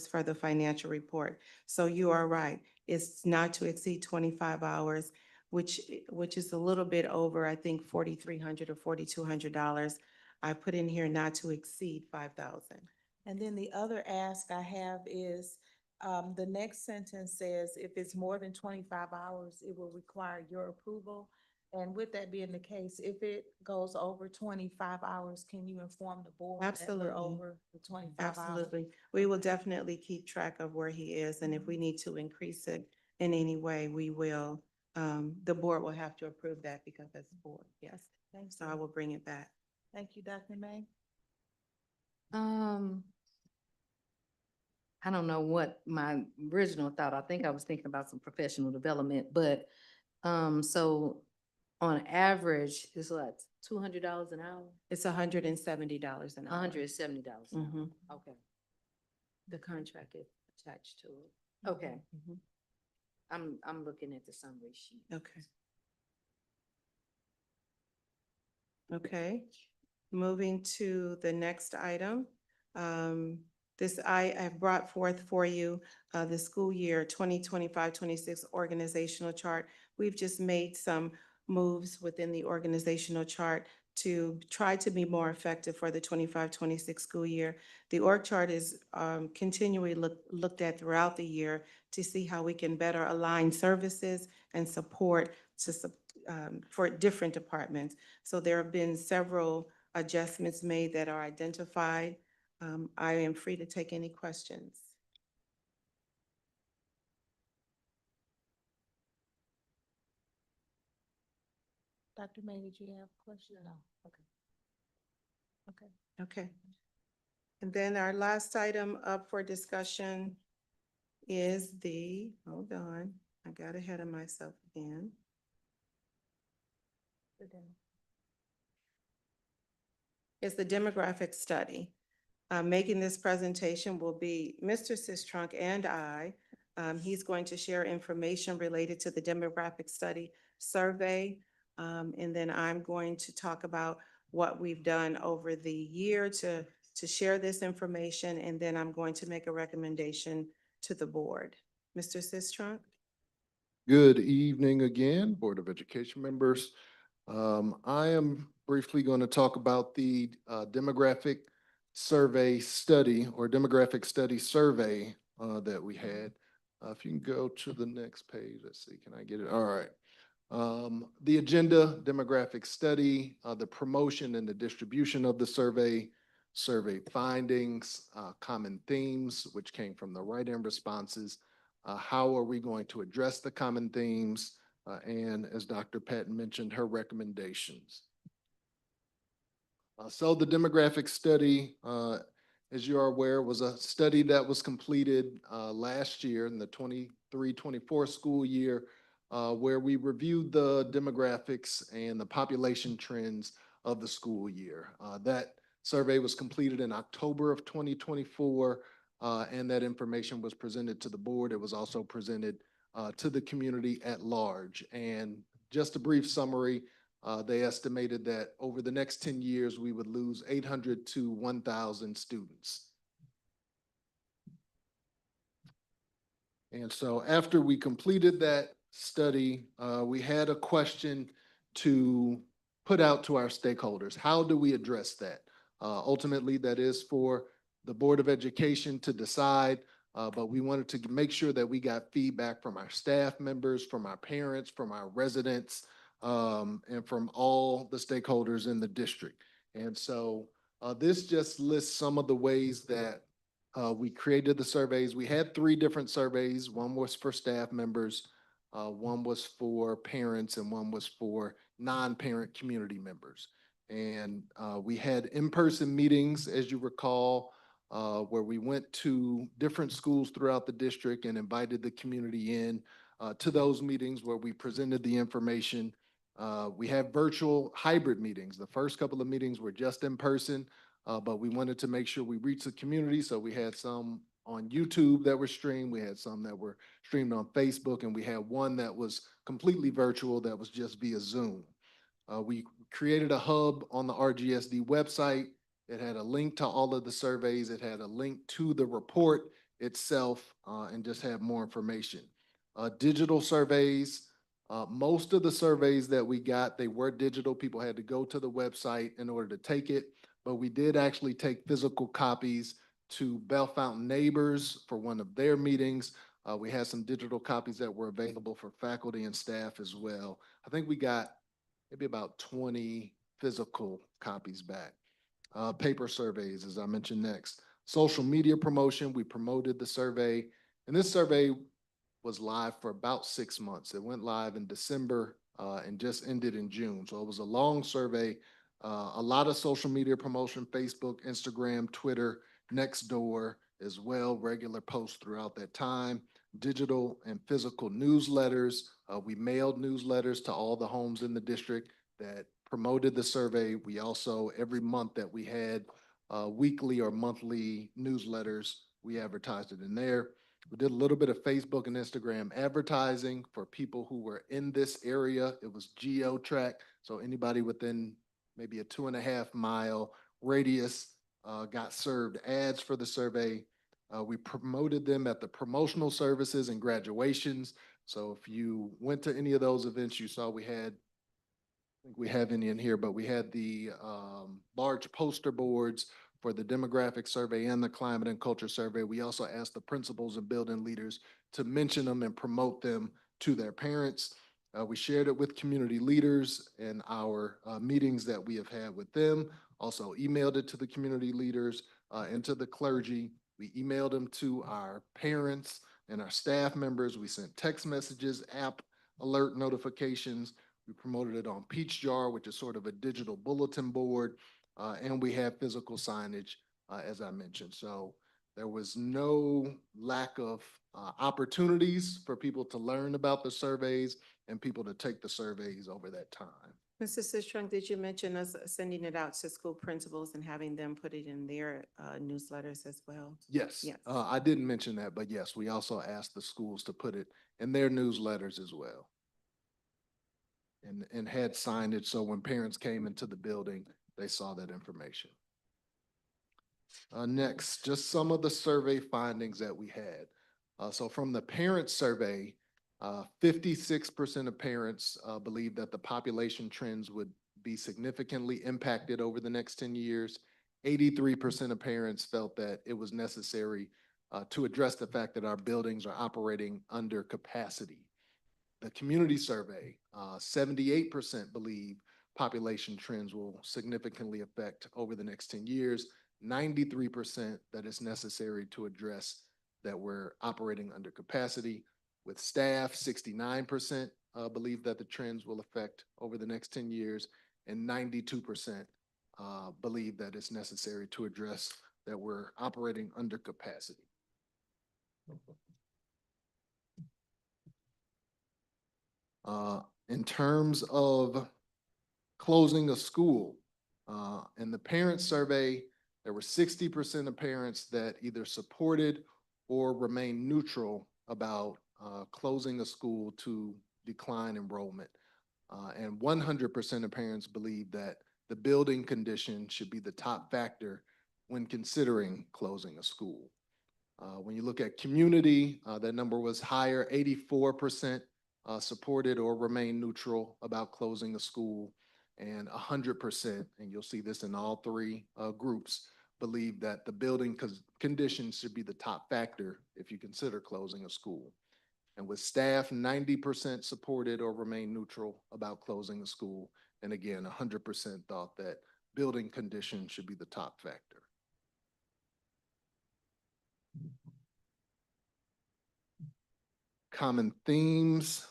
for the financial report. So you are right. It's not to exceed 25 hours, which is a little bit over, I think, $4,300 or $4,200. I put in here not to exceed 5,000. And then the other ask I have is, the next sentence says, if it's more than 25 hours, it will require your approval. And with that being the case, if it goes over 25 hours, can you inform the board that Absolutely. we're over the 25 hours? Absolutely. We will definitely keep track of where he is, and if we need to increase it in any way, we will. The board will have to approve that because that's the board, yes. Thanks. So I will bring it back. Thank you, Dr. May. I don't know what my original thought, I think I was thinking about some professional development, but, so on average, it's like $200 an hour? It's $170 an hour. $170 an Mhm. hour, okay. The contract is attached to it. Okay, Mhm. I'm looking at the summary sheet. Okay. Okay, moving to the next item. I have brought forth for you the school year 2025-26 organizational chart. We've just made some moves within the organizational chart to try to be more effective for the 25-26 school year. The org chart is continually looked at throughout the year to see how we can better align services and support for different departments. So there have been several adjustments made that are identified. I am free to take any questions. Dr. May, did you have a question? No. Okay. Okay. Okay. And then our last item up for discussion is hold on, I got ahead of myself again. It's the demographic study. Making this presentation will be Mr. Sistrunk and I. He's going to share information related to the demographic study survey. And then I'm going to talk about what we've done over the year to share this information, and then I'm going to make a recommendation to the board. Mr. Sistrunk? Good evening again, Board of Education members. I am briefly going to talk about the demographic survey study or demographic study survey that we had. If you can go to the next page, let's see, can I get it? All right. The agenda, demographic study, the promotion and the distribution of the survey, survey findings, common themes, which came from the write-in responses. How are we going to address the common themes? And as Dr. Patton mentioned, her recommendations. So the demographic study, as you are aware, was a study that was completed last year in the 23-24 school year, where we reviewed the demographics and the population trends of the school year. That survey was completed in October of 2024, and that information was presented to the board. It was also presented to the community at large. And just a brief summary, they estimated that over the next 10 years, we would lose 800 to 1,000 students. And so after we completed that study, we had a question to put out to our stakeholders. How do we address that? Ultimately, that is for the Board of Education to decide, but we wanted to make sure that we got feedback from our staff members, from our parents, from our residents, and from all the stakeholders in the district. And so this just lists some of the ways that we created the surveys. We had 3 different surveys. One was for staff members, one was for parents, and one was for non-parent community members. And we had in-person meetings, as you recall, where we went to different schools throughout the district and invited the community in to those meetings where we presented the information. We had virtual hybrid meetings. The first couple of meetings were just in person, but we wanted to make sure we reached the community. So we had some on YouTube that were streamed. We had some that were streamed on Facebook, and we had one that was completely virtual that was just via Zoom. We created a hub on the RGSD website. It had a link to all of the surveys. It had a link to the report itself, and just had more information. Digital surveys, most of the surveys that we got, they were digital. People had to go to the website in order to take it, but we did actually take physical copies to Bell Fountain Neighbors for one of their meetings. We had some digital copies that were available for faculty and staff as well. I think we got maybe about 20 physical copies back. Paper surveys, as I mentioned next. Social media promotion, we promoted the survey, and this survey was live for about 6 months. It went live in December and just ended in June. So it was a long survey, a lot of social media promotion, Facebook, Instagram, Twitter, Nextdoor as well, regular posts throughout that time, digital and physical newsletters. We mailed newsletters to all the homes in the district that promoted the survey. We also, every month that we had weekly or monthly newsletters, we advertised it in there. We did a little bit of Facebook and Instagram advertising for people who were in this area. It was geo-tracked, so anybody within maybe a 2.5 mile radius got served ads for the survey. We promoted them at the promotional services and graduations. So if you went to any of those events, you saw we had, I think we have any in here, but we had the large poster boards for the demographic survey and the climate and culture survey. We also asked the principals and building leaders to mention them and promote them to their parents. We shared it with community leaders in our meetings that we have had with them. Also emailed it to the community leaders and to the clergy. We emailed them to our parents and our staff members. We sent text messages, app alert notifications. We promoted it on Peach Jar, which is sort of a digital bulletin board. And we have physical signage, as I mentioned. So there was no lack of opportunities for people to learn about the surveys and people to take the surveys over that time. Mrs. Sistrunk, did you mention us sending it out to school principals and having them put it in their newsletters as well? Yes, Yes. I didn't mention that, but yes, we also asked the schools to put it in their newsletters as well. And had signage, so when parents came into the building, they saw that information. Next, just some of the survey findings that we had. So from the parent survey, 56% of parents believe that the population trends would be significantly impacted over the next 10 years. 83% of parents felt that it was necessary to address the fact that our buildings are operating under capacity. The community survey, 78% believe population trends will significantly affect over the next 10 years. 93% that it's necessary to address that we're operating under capacity. With staff, 69% believe that the trends will affect over the next 10 years, and 92% believe that it's necessary to address that we're operating under capacity. In terms of closing a school, in the parent survey, there were 60% of parents that either supported or remained neutral about closing a school to decline enrollment. And 100% of parents believe that the building condition should be the top factor when considering closing a school. When you look at community, that number was higher, 84% supported or remain neutral about closing a school, and 100%, and you'll see this in all three groups, believe that the building conditions should be the top factor if you consider closing a school. And with staff, 90% supported or remain neutral about closing a school, and again, 100% thought that building conditions should be the top factor. Common themes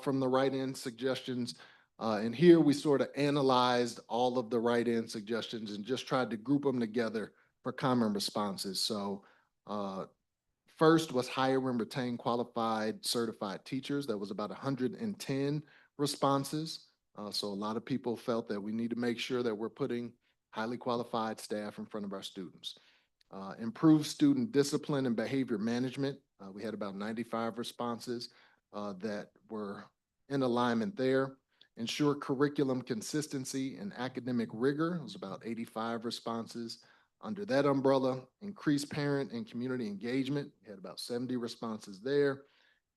from the write-in suggestions. And here we sort of analyzed all of the write-in suggestions and just tried to group them together for common responses. So first was hire and retain qualified certified teachers. That was about 110 responses. So a lot of people felt that we need to make sure that we're putting highly qualified staff in front of our students. Improve student discipline and behavior management. We had about 95 responses that were in alignment there. Ensure curriculum consistency and academic rigor. It was about 85 responses. Under that umbrella, increase parent and community engagement. We had about 70 responses there.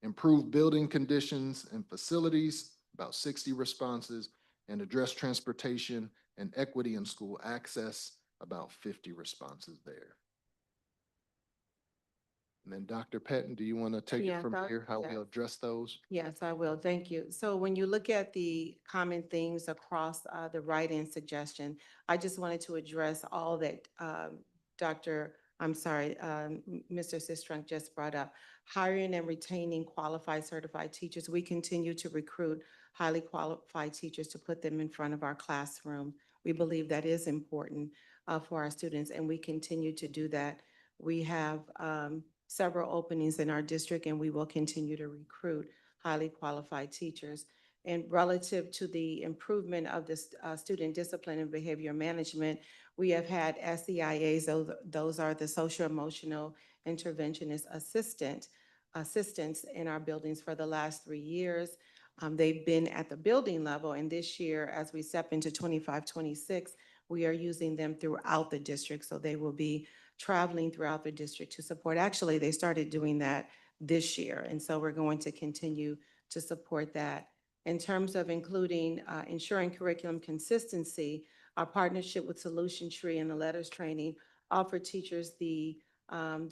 Improve building conditions and facilities, about 60 responses. And address transportation and equity in school access, about 50 responses there. And then Dr. Patton, do you want to take it from here, how we'll address those? Yes, I will. Thank you. So when you look at the common themes across the write-in suggestion, I just wanted to address all that Mr. Sistrunk just brought up. Hiring and retaining qualified certified teachers. We continue to recruit highly qualified teachers to put them in front of our classroom. We believe that is important for our students, and we continue to do that. We have several openings in our district, and we will continue to recruit highly qualified teachers. And relative to the improvement of the student discipline and behavior management, we have had SEIAs, those are the social emotional interventionist assistants in our buildings for the last 3 years. They've been at the building level, and this year, as we step into 25-26, we are using them throughout the district, so they will be traveling throughout the district to support. Actually, they started doing that this year, and so we're going to continue to support that. In terms of including ensuring curriculum consistency, our partnership with Solution Tree and the Letters Training offer teachers the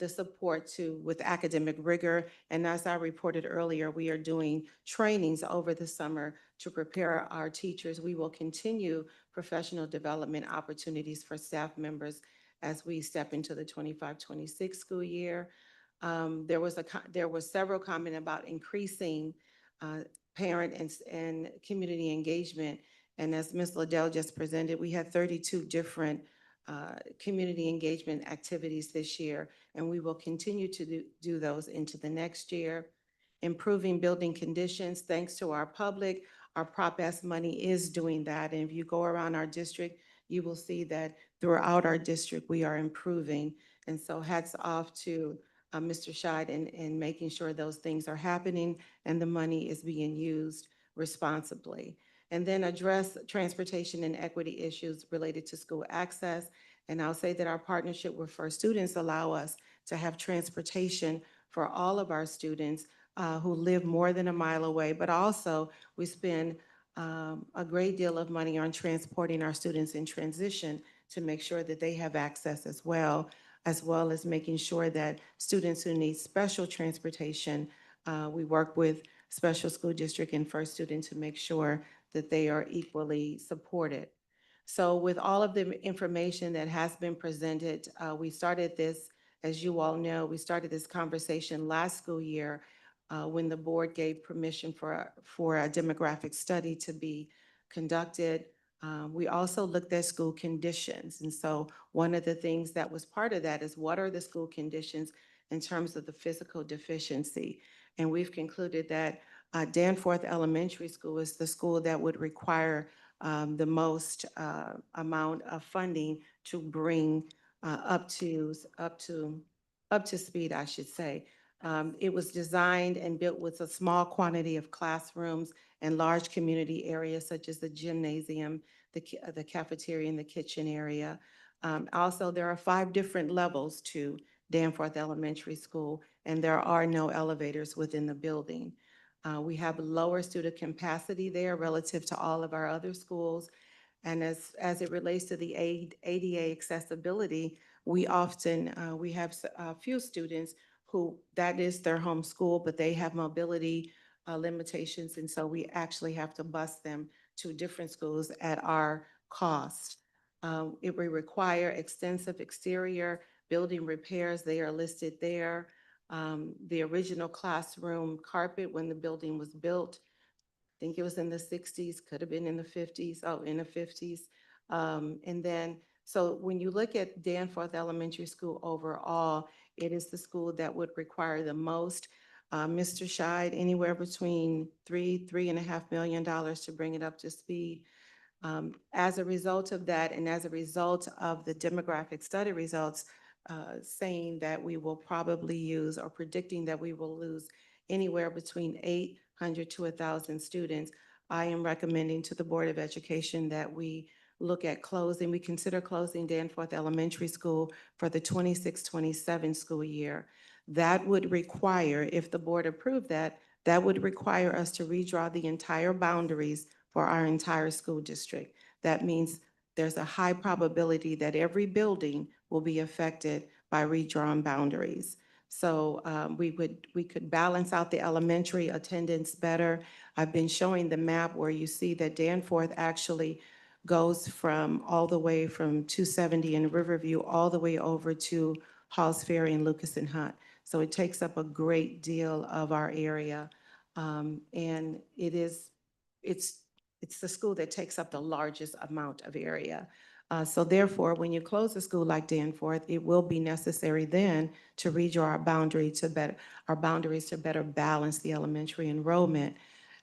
support with academic rigor. And as I reported earlier, we are doing trainings over the summer to prepare our teachers. We will continue professional development opportunities for staff members as we step into the 25-26 school year. There was several comments about increasing parent and community engagement. And as Ms. Liddell just presented, we had 32 different community engagement activities this year, and we will continue to do those into the next year. Improving building conditions, thanks to our public, our Prop S money is doing that. And if you go around our district, you will see that throughout our district, we are improving. And so hats off to Mr. Scheid in making sure those things are happening and the money is being used responsibly. And then address transportation and equity issues related to school access. And I'll say that our partnership with First Students allow us to have transportation for all of our students who live more than a mile away, but also we spend a great deal of money on transporting our students in transition to make sure that they have access as well as making sure that students who need special transportation, we work with Special School District and First Student to make sure that they are equally supported. So with all of the information that has been presented, we started this, as you all know, we started this conversation last school year when the board gave permission for a demographic study to be conducted. We also looked at school conditions. And so one of the things that was part of that is what are the school conditions in terms of the physical deficiency? And we've concluded that Danforth Elementary School is the school that would require the most amount of funding to bring up to speed, I should say. It was designed and built with a small quantity of classrooms and large community areas such as the gymnasium, the cafeteria, and the kitchen area. Also, there are 5 different levels to Danforth Elementary School, and there are no elevators within the building. We have lower student capacity there relative to all of our other schools. And as it relates to the ADA accessibility, we often, we have a few students who, that is their home school, but they have mobility limitations, and so we actually have to bus them to different schools at our cost. It will require extensive exterior building repairs. They are listed there. The original classroom carpet when the building was built, I think it was in the 60s, could have been in the 50s, in the 50s. And then, so when you look at Danforth Elementary School overall, it is the school that would require the most. Mr. Scheid, anywhere between $3.5 million to bring it up to speed. As a result of that, and as a result of the demographic study results saying that we will probably use, or predicting that we will lose anywhere between 800 to 1,000 students, I am recommending to the Board of Education that we look at closing, we consider closing Danforth Elementary School for the 26-27 school year. That would require, if the board approved that, that would require us to redraw the entire boundaries for our entire school district. That means there's a high probability that every building will be affected by redrawn boundaries. So we could balance out the elementary attendance better. I've been showing the map where you see that Danforth actually goes from all the way from 270 in Riverview all the way over to Halls Ferry and Lucas and Hunt. So it takes up a great deal of our area. And it's the school that takes up the largest amount of area. So therefore, when you close a school like Danforth, it will be necessary then to redraw our boundaries to better balance the elementary enrollment,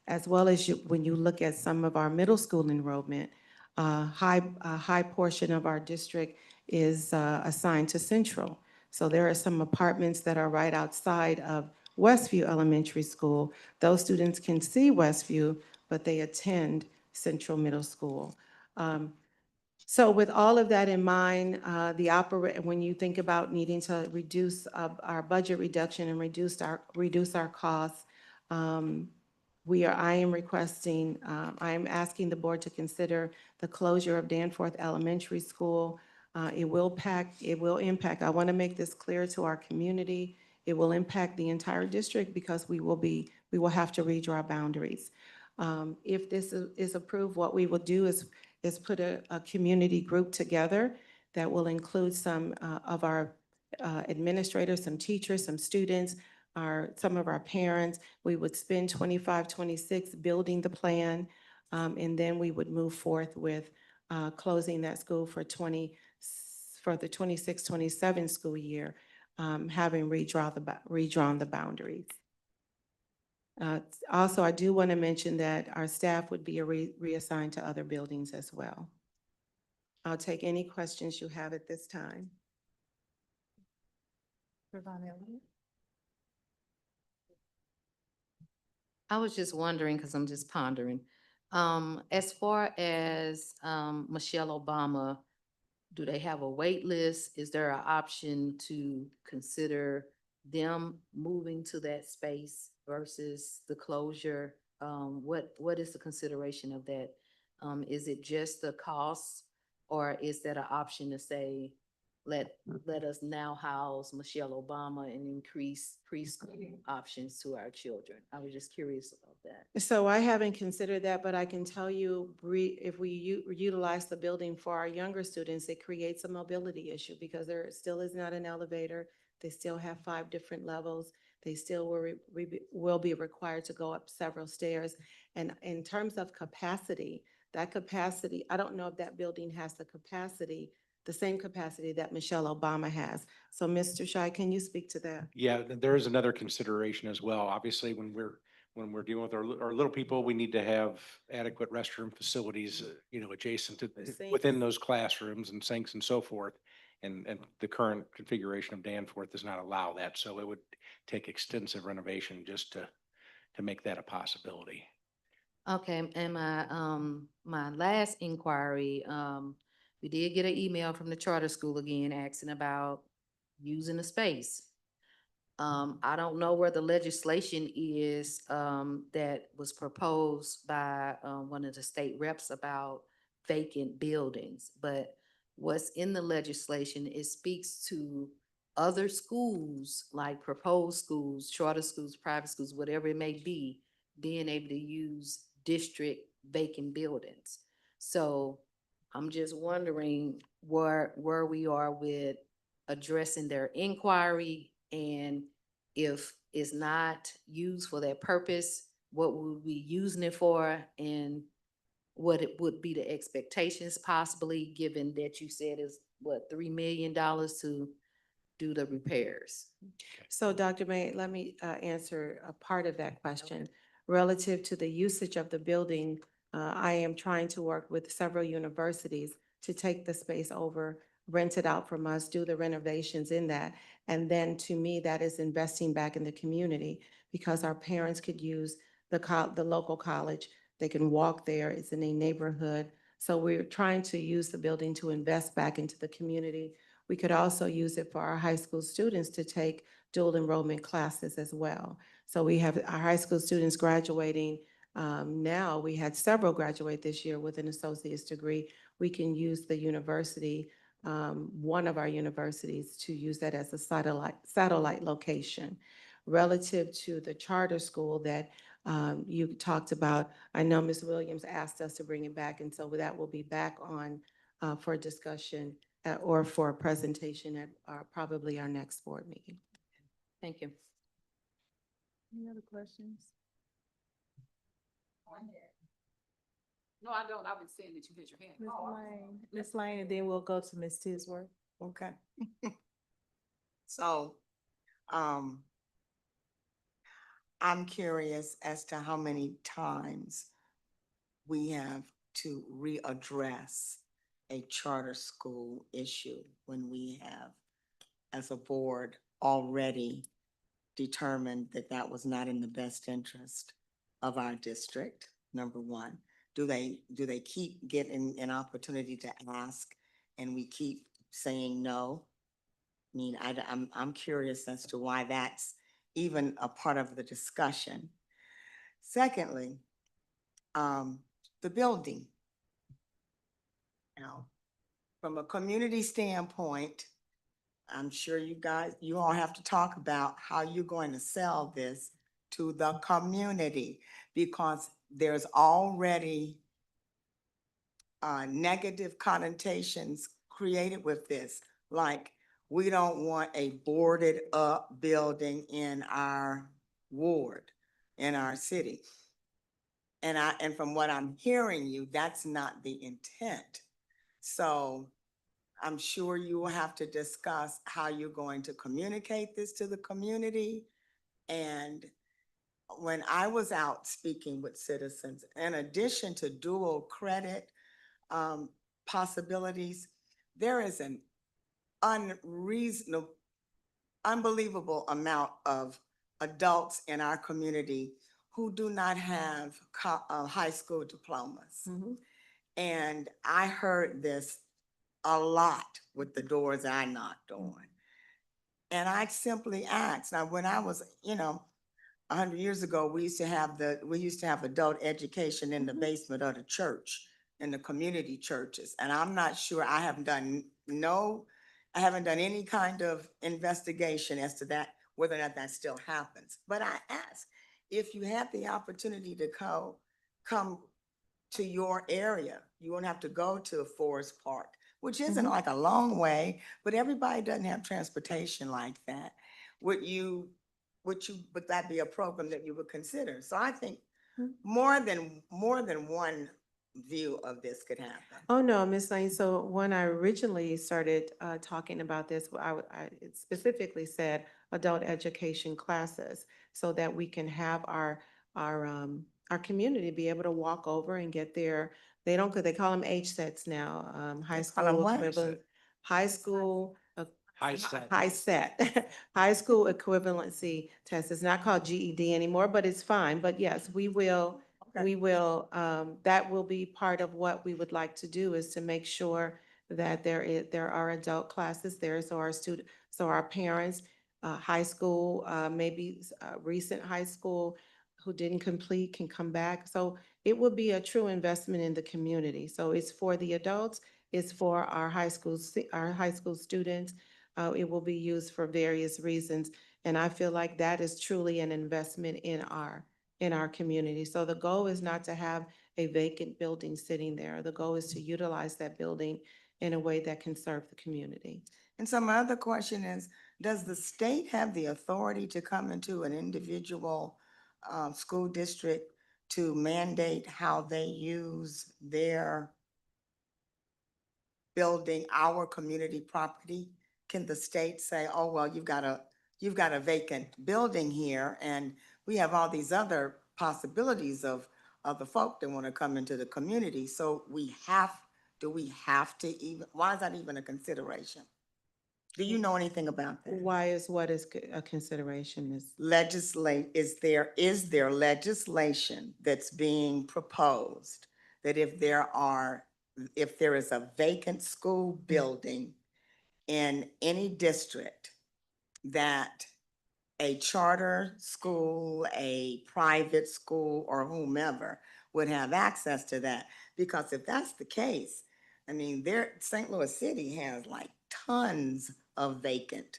as well as when you look at some of our middle school enrollment. A high portion of our district is assigned to Central. So there are some apartments that are right outside of Westview Elementary School. Those students can see Westview, but they attend Central Middle School. So with all of that in mind, when you think about needing to reduce our budget reduction and reduce our costs, I am asking the board to consider the closure of Danforth Elementary School. It will impact, I want to make this clear to our community, it will impact the entire district because we will have to redraw boundaries. If this is approved, what we will do is put a community group together that will include some of our administrators, some teachers, some students, some of our parents. We would spend 25, 26 building the plan, and then we would move forth with closing that school for the 26, 27 school year, having redrawn the boundaries. Also, I do want to mention that our staff would be reassigned to other buildings as well. I'll take any questions you have at this time. I was just wondering, because I'm just pondering, as far as Michelle Obama, do they have a wait list? Is there an option to consider them moving to that space versus the closure? What is the consideration of that? Is it just the cost, or is that an option to say, let us now house Michelle Obama and increase preschool options to our children? I was just curious about that. So I haven't considered that, but I can tell you, if we utilize the building for our younger students, it creates a mobility issue because there still is not an elevator. They still have 5 different levels. They still will be required to go up several stairs. And in terms of capacity, I don't know if that building has the same capacity that Michelle Obama has. So Mr. Scheid, can you speak to that? Yeah, there is another consideration as well. Obviously, when we're dealing with our little people, we need to have adequate restroom facilities, adjacent to, within those classrooms and sinks and so forth. And the current configuration of Danforth does not allow that. So it would take extensive renovation just to make that a possibility. Okay, and my last inquiry, we did get an email from the charter school again asking about using the space. I don't know where the legislation is, that was proposed by, one of the state reps about vacant buildings, but what's in the legislation, it speaks to other schools, like proposed schools, charter schools, private schools, whatever it may be, being able to use district vacant buildings. So I'm just wondering where we are with addressing their inquiry, and if it's not used for that purpose, what would we using it for, and what it would be the expectations possibly, given that you said is what, $3 million to do the repairs? So Dr. May, let me answer a part of that question. Relative to the usage of the building, I am trying to work with several universities to take the space over, rent it out from us, do the renovations in that. And then to me, that is investing back in the community, because our parents could use the local college. They can walk there. It's in a neighborhood. So we're trying to use the building to invest back into the community. We could also use it for our high school students to take dual enrollment classes as well. So we have our high school students graduating. Now, we had several graduate this year with an associate's degree. We can use the university, one of our universities, to use that as a satellite location. Relative to the charter school that you talked about, I know Ms. Williams asked us to bring it back, and so that will be back on for discussion or for a presentation at probably our next board meeting. Thank you. Any other questions? No, I don't. I've been saying that you hit your hand. Ms. Lane, and then we'll go to Ms. Tisworth. Okay. So, I'm curious as to how many times we have to readdress a charter school issue when we have, as a board, already determined that that was not in the best interest of our district, number one. Do they keep getting an opportunity to ask and we keep saying no? I mean, I'm curious as to why that's even a part of the discussion. Secondly, the building. Now, from a community standpoint, I'm sure you all have to talk about how you're going to sell this to the community, because there's already negative connotations created with this. Like, we don't want a boarded up building in our ward, in our city. And from what I'm hearing you, that's not the intent. So I'm sure you will have to discuss how you're going to communicate this to the community. And when I was out speaking with citizens, in addition to dual credit possibilities, there is an unbelievable amount of adults in our community who do not have high school diplomas. And I heard this a lot with the doors I knocked on. And I simply asked, now when I was, 100 years ago, we used to have adult education in the basement of the church, in the community churches. And I'm not sure, I haven't done any kind of investigation as to that, whether or not that still happens. But I asked, if you had the opportunity to come to your area, you won't have to go to Forest Park, which isn't like a long way, but everybody doesn't have transportation like that. Would that be a program that you would consider? So I think more than one view of this could happen. Oh, no, Ms. Lane. So when I originally started talking about this, I specifically said adult education classes, so that we can have our community be able to walk over and get their, they call them HSETs now, high school equivalent, high school. High school equivalency test. It's not called GED anymore, but it's fine. But yes, we will, that will be part of what we would like to do, is to make sure that there are adult classes there, so our parents, high school, maybe recent high school who didn't complete can come back. So it will be a true investment in the community. So it's for the adults, it's for our high school students. It will be used for various reasons. And I feel like that is truly an investment in our community. So the goal is not to have a vacant building sitting there. The goal is to utilize that building in a way that can serve the community. And so my other question is, does the state have the authority to come into an individual school district to mandate how they use their building, our community property? Can the state say, oh, well, you've got a vacant building here, and we have all these other possibilities of the folk that want to come into the community, so do we have to even, why is that even a consideration? Do you know anything about that? Why is what is a consideration, Ms.? Is there legislation that's being proposed that if there is a vacant school building in any district, that a charter school, a private school, or whomever would have access to that? Because if that's the case, I mean, St. Louis City has like tons of vacant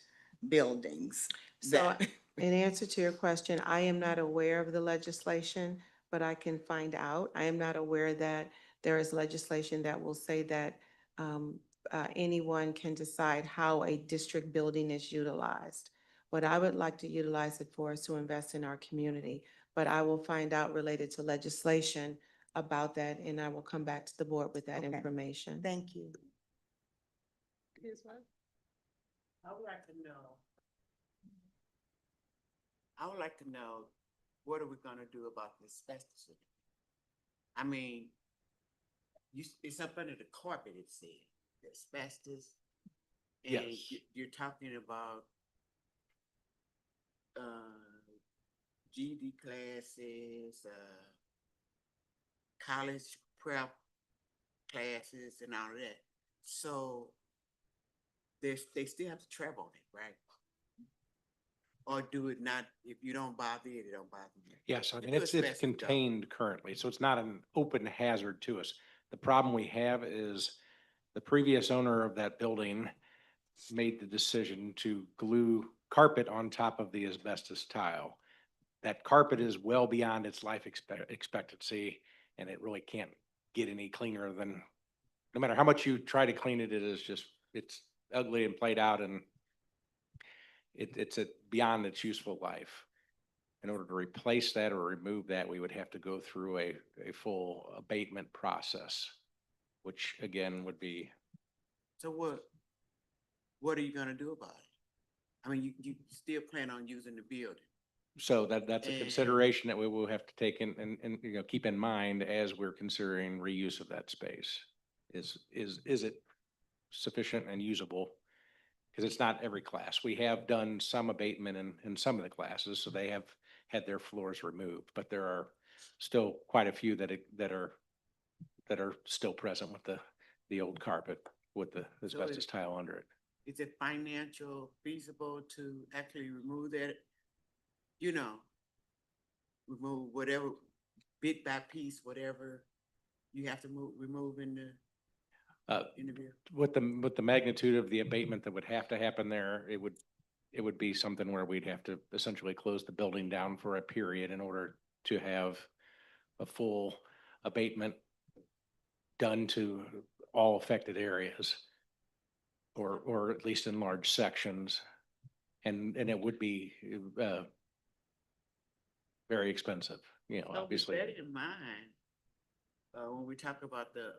buildings. So in answer to your question, I am not aware of the legislation, but I can find out. I am not aware that there is legislation that will say that anyone can decide how a district building is utilized. What I would like to utilize it for is to invest in our community, but I will find out related to legislation about that, and I will come back to the board with that Okay. information. Thank you. I would like to know. I would like to know, what are we gonna do about the asbestos? I mean, it's up under the carpet, it said, the asbestos. And Yes. you're talking about, GD classes, college prep classes and all of that. So they still have to travel on it, right? Or do it not, if you don't bother it, it don't bother you? Yes, I mean, do it's asbestos, though. contained currently, so it's not an open hazard to us. The problem we have is the previous owner of that building made the decision to glue carpet on top of the asbestos tile. That carpet is well beyond its life expectancy, and it really can't get any cleaner than, no matter how much you try to clean it, it's ugly and played out, and it's beyond its useful life. In order to replace that or remove that, we would have to go through a full abatement process, which again would be, So what are you gonna do about it? I mean, you still plan on using the building? so that's a And- consideration that we will have to take in and keep in mind as we're considering reuse of that space. Is it sufficient and usable? Because it's not every class. We have done some abatement in some of the classes, so they have had their floors removed, but there are still quite a few that are still present with the old carpet with the asbestos tile under it. Is it financial feasible to actually remove that? You know, remove whatever, bit by piece, whatever you have to remove in the building? With the magnitude of the abatement that would have to happen there, it would be something where we'd have to essentially close the building down for a period in order to have a full abatement done to all affected areas, or at least in large sections. And it would be very expensive, So obviously. with that in mind, when we talk about the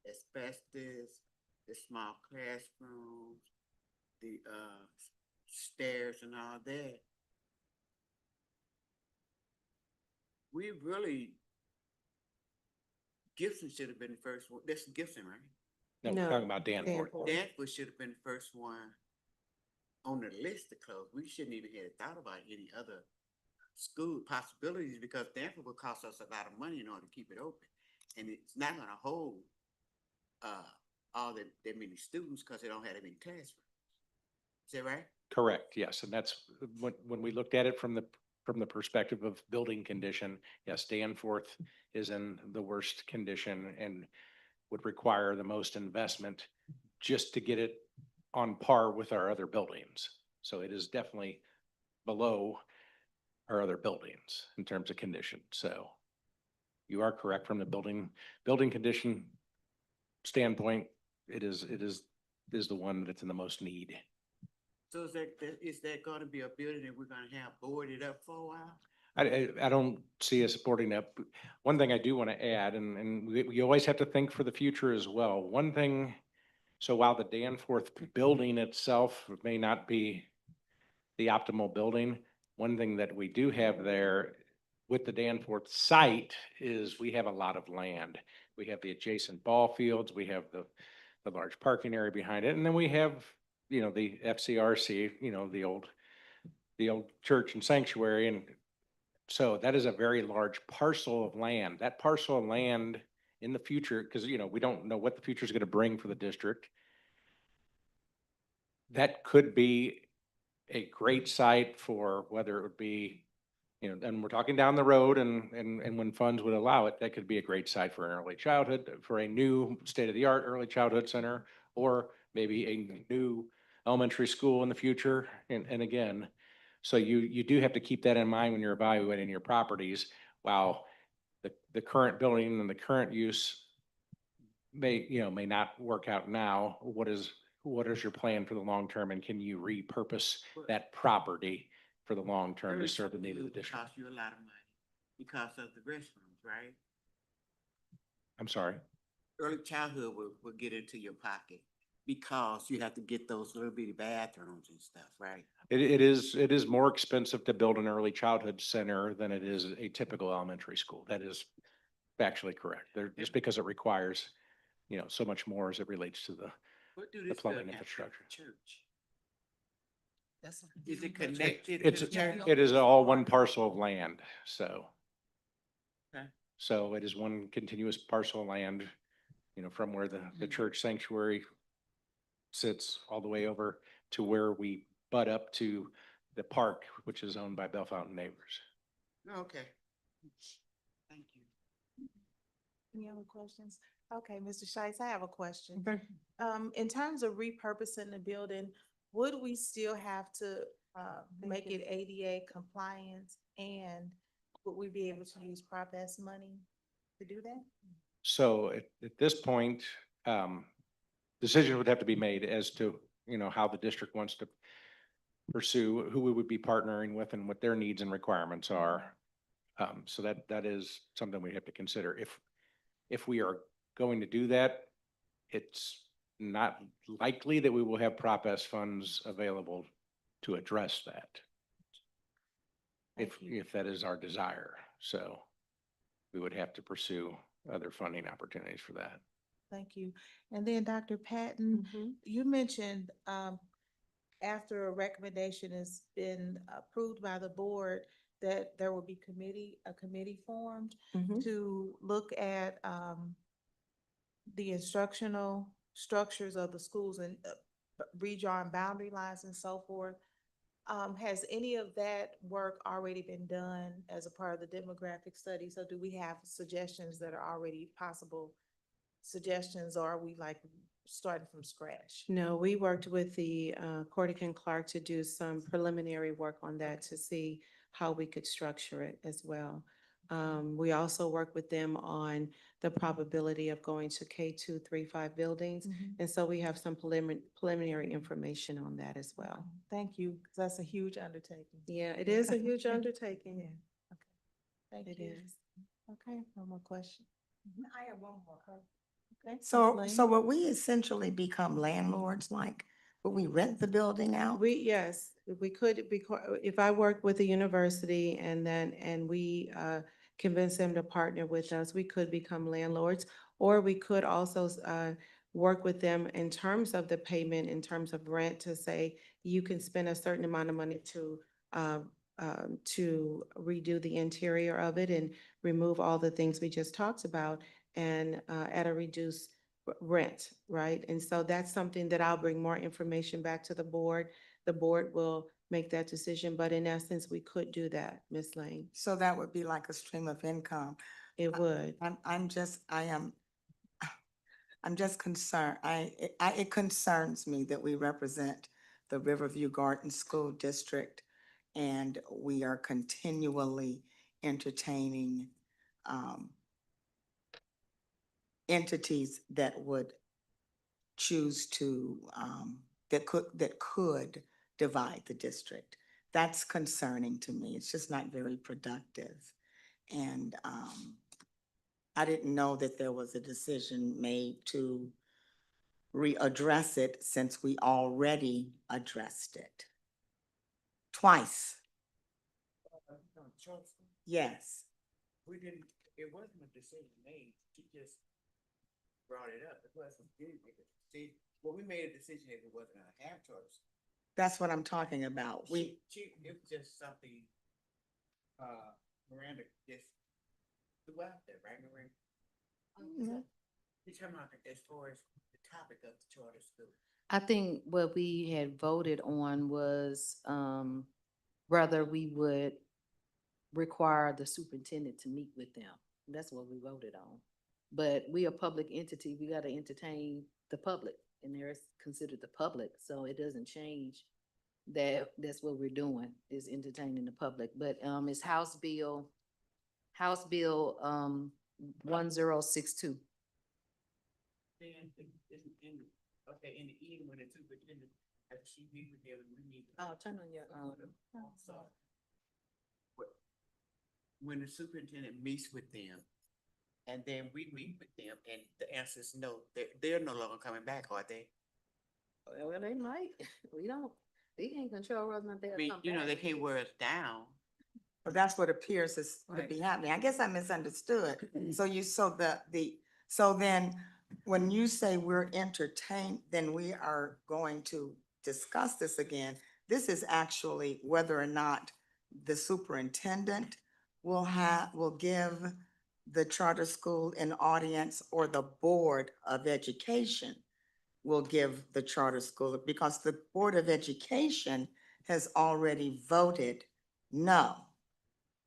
asbestos, the small classrooms, the stairs and all that, we really, Gibson should have been the first one. That's Gibson, right? No, we're talking about Danforth. Danforth should have been the first one on the list to close. We shouldn't even have thought about any other school possibilities, because Danforth would cost us a lot of money in order to keep it open. And it's not gonna hold all that many students because they don't have that many classrooms. Is that right? Correct, yes, and that's when we looked at it from the perspective of building condition, yes, Danforth is in the worst condition and would require the most investment just to get it on par with our other buildings. So it is definitely below our other buildings in terms of condition. So you are correct from the building condition standpoint. It is the one that's in the most need. So is that gonna be a building that we're gonna have boarded up for a while? I don't see us supporting that. One thing I do want to add, and we always have to think for the future as well. One thing, so while the Danforth building itself may not be the optimal building, one thing that we do have there with the Danforth site is we have a lot of land. We have the adjacent ball fields, we have the large parking area behind it, and then we have, the FCRC, the old church and sanctuary. And so that is a very large parcel of land. That parcel of land in the future, because, we don't know what the future is going to bring for the district. That could be a great site for whether it would be, and we're talking down the road and when funds would allow it, that could be a great site for an early childhood, for a new state-of-the-art early childhood center, or maybe a new elementary school in the future. And again, so you do have to keep that in mind when you're evaluating your properties. While the current building and the current use may not work out now, what is your plan for the long term, and can you repurpose that property for the long term to serve the need of the district? Cost you a lot of money because of the restrooms, right? I'm sorry. Early childhood will get into your pocket because you have to get those little bitty bathrooms and stuff, right? It is more expensive to build an early childhood center than it is a typical elementary school. That is factually correct. Just because it requires, so much more as it relates to the What do the this plumbing building have to do with infrastructure. the church? Is it connected It's, to the church? it is all one parcel of land, so. Okay. So it is one continuous parcel of land, from where the church sanctuary sits all the way over to where we butt up to the park, which is owned by Bell Fountain Neighbors. Okay. Thank you. Any other questions? Okay, Mr. Scheitz, I have a question. Okay. In terms of repurposing the building, would we still have to, make it ADA compliant? And would we be able to use Prop S money to do that? So at this point, decisions would have to be made as to, how the district wants to pursue, who we would be partnering with and what their needs and requirements are. So that is something we have to consider. If we are going to do that, it's not likely that we will have Prop S funds available to address that. If that is our desire. So we would have to pursue other funding opportunities for that. Thank you. And then Dr. Patton, you mentioned, after a recommendation has been approved by the board, that there will be a committee formed to look at, the instructional structures of the schools and redrawing boundary lines and so forth. Has any of that work already been done as a part of the demographic study? So do we have suggestions that are already possible suggestions, or are we like starting from scratch? No, we worked with the Cordic and Clark to do some preliminary work on that to see how we could structure it as well. We also work with them on the probability of going to K2, 3, 5 buildings. And so we have some preliminary information on that as well. Thank you, 'cause that's a huge undertaking. Yeah, it is a huge undertaking. Yeah, okay. Thank It you. is. Okay, no more questions. I have one more. Okay. Ms. So Lane? will we essentially become landlords, like, will we rent the building out? Yes, we could, if I work with the university and we convince them to partner with us, we could become landlords. Or we could also work with them in terms of the payment, in terms of rent, to say, you can spend a certain amount of money to redo the interior of it and remove all the things we just talked about, and at a reduced rent, right? And so that's something that I'll bring more information back to the board. The board will make that decision, but in essence, we could do that, Ms. Lane. So that would be like a stream of income. It would. I'm just concerned. It concerns me that we represent the Riverview Garden School District and we are continually entertaining, entities that would choose to, that could divide the district. That's concerning to me. It's just not very productive. And, I didn't know that there was a decision made to readdress it since we already addressed it twice. Yes. We didn't, it wasn't a decision made, she just brought it up, it wasn't, see, well, we made a decision that it wasn't gonna have charter school. That's what I'm talking about. It was just something, Miranda just threw out there, right, Miranda? Mhm. You're talking about as far as the topic of the charter school. I think what we had voted on was, whether we would require the superintendent to meet with them. That's what we voted on. But we a public entity, we gotta entertain the public, and they're considered the public, so it doesn't change that, that's what we're doing, is entertaining the public. But, it's House Bill 1062. Then, okay, in the evening, when the superintendent, if she meet with them, we need. Oh, turn on your, So. When the superintendent meets with them, and then we meet with them, and the answer is no, they're no longer coming back, are they? Well, they might, we can't control whether or not they'll I mean, come you know, back. they can't wear us down. But that's what appears to Right. be happening. I guess I misunderstood. So then, when you say we're entertained, then we are going to discuss this again. This is actually whether or not the superintendent will give the charter school an audience, or the Board of Education will give the charter school, because the Board of Education has already voted no.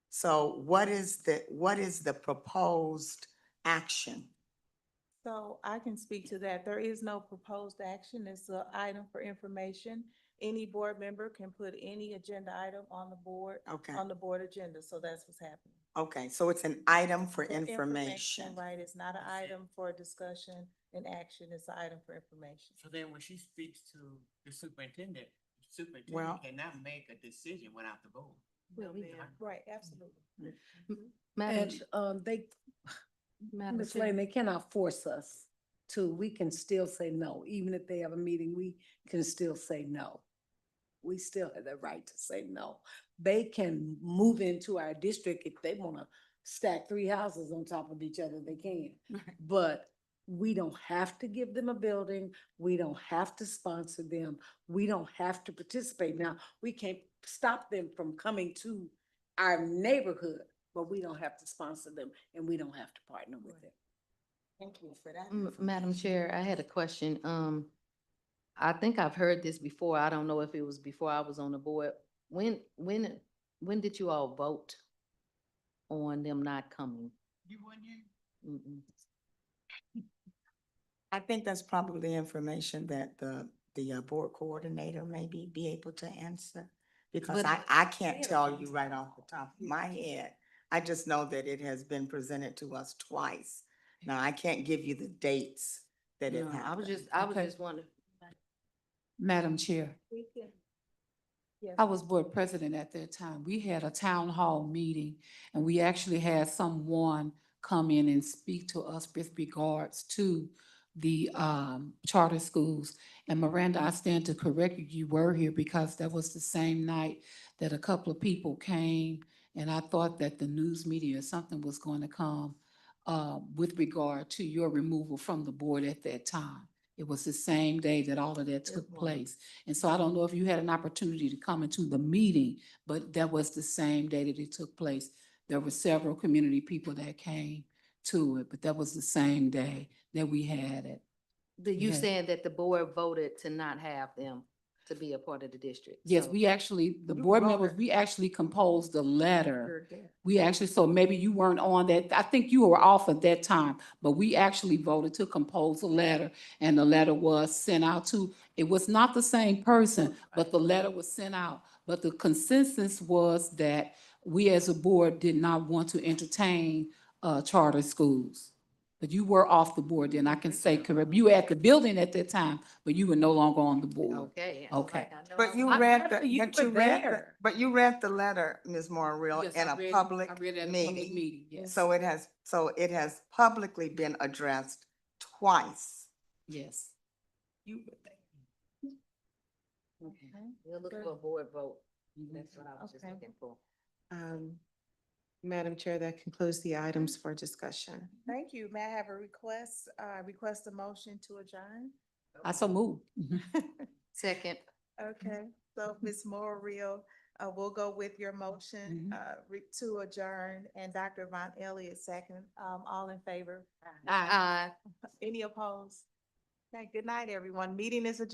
So what is the proposed action? So I can speak to that. There is no proposed action. It's an item for information. Any board member can put any agenda item on the board, Okay, on the board agenda. So that's what's happening. okay, so it's an item for For information. Right, it's not an item for discussion and action. It's an item for information. So then when she speaks to the superintendent Well- cannot make a decision without the board. Right, absolutely. Madam, And, Madam Ms. Chair. Lane, they cannot force us to, we can still say no. Even if they have a meeting, we can still say no. We still have the right to say no. They can move into our district if they wanna stack 3 houses on top of each other, they can. But we don't have to give them a building. We don't have to sponsor them. We don't have to participate. Now, we can't stop them from coming to our neighborhood, but we don't have to sponsor them and we don't have to partner with them. Thank you for that. Madam Chair, I had a question. I think I've heard this before. I don't know if it was before I was on the board. When did you all vote on them not coming? You weren't here? Mm-mm. I think that's probably information that the board coordinator maybe be able to answer. Because But- I can't tell you right off the top of my head. I just know that it has been presented to us twice. Now, I can't give you the dates that it No, happened. I was Okay. just wondering. Madam Chair, Yes. I was board president at that time. We had a town hall meeting and we actually had someone come in and speak to us with regards to the charter schools. And Miranda, I stand to correct you, you were here because that was the same night that a couple of people came. And I thought that the news media or something was going to come with regard to your removal from the board at that time. It was the same day that all of that took place. And so I don't know if you had an opportunity to come into the meeting, but that was the same day that it took place. There were several community people that came to it, but that was the same day that we had it. You Yeah. saying that the board voted to not have them to be a part of the district? Yes, So- we actually, the You board wrote members, it. we actually composed a letter. Heard that. We actually, so maybe you weren't on that, I think you were off at that time, but we actually voted to compose a letter. And the letter was sent out to, it was not the same person, but the letter was sent out. But the consensus was that we as a board did not want to entertain charter schools. But you were off the board then, I can say correct. You were at the building at that time, but you were no longer on the board. Okay. I was Okay. like, I know But you I- read remember the, you but you were read, there. but you read the letter, Ms. Morreal, Yes, in I a read it- public I read it at a public meeting. meeting, yes. So it has publicly been addressed twice. Yes. You were there. Okay. We'll look for a board vote. That's what I was just Okay. looking for. Madam Chair, that concludes the items for discussion. Thank you. May I have a request, request a motion to adjourn? I so moved. Second. Okay, so Ms. Morreal, we'll go with your motion, to adjourn, and Dr. Von Elliott second. All in favor? Aye. Any opposed? Okay, good night, everyone. Meeting is adjourned.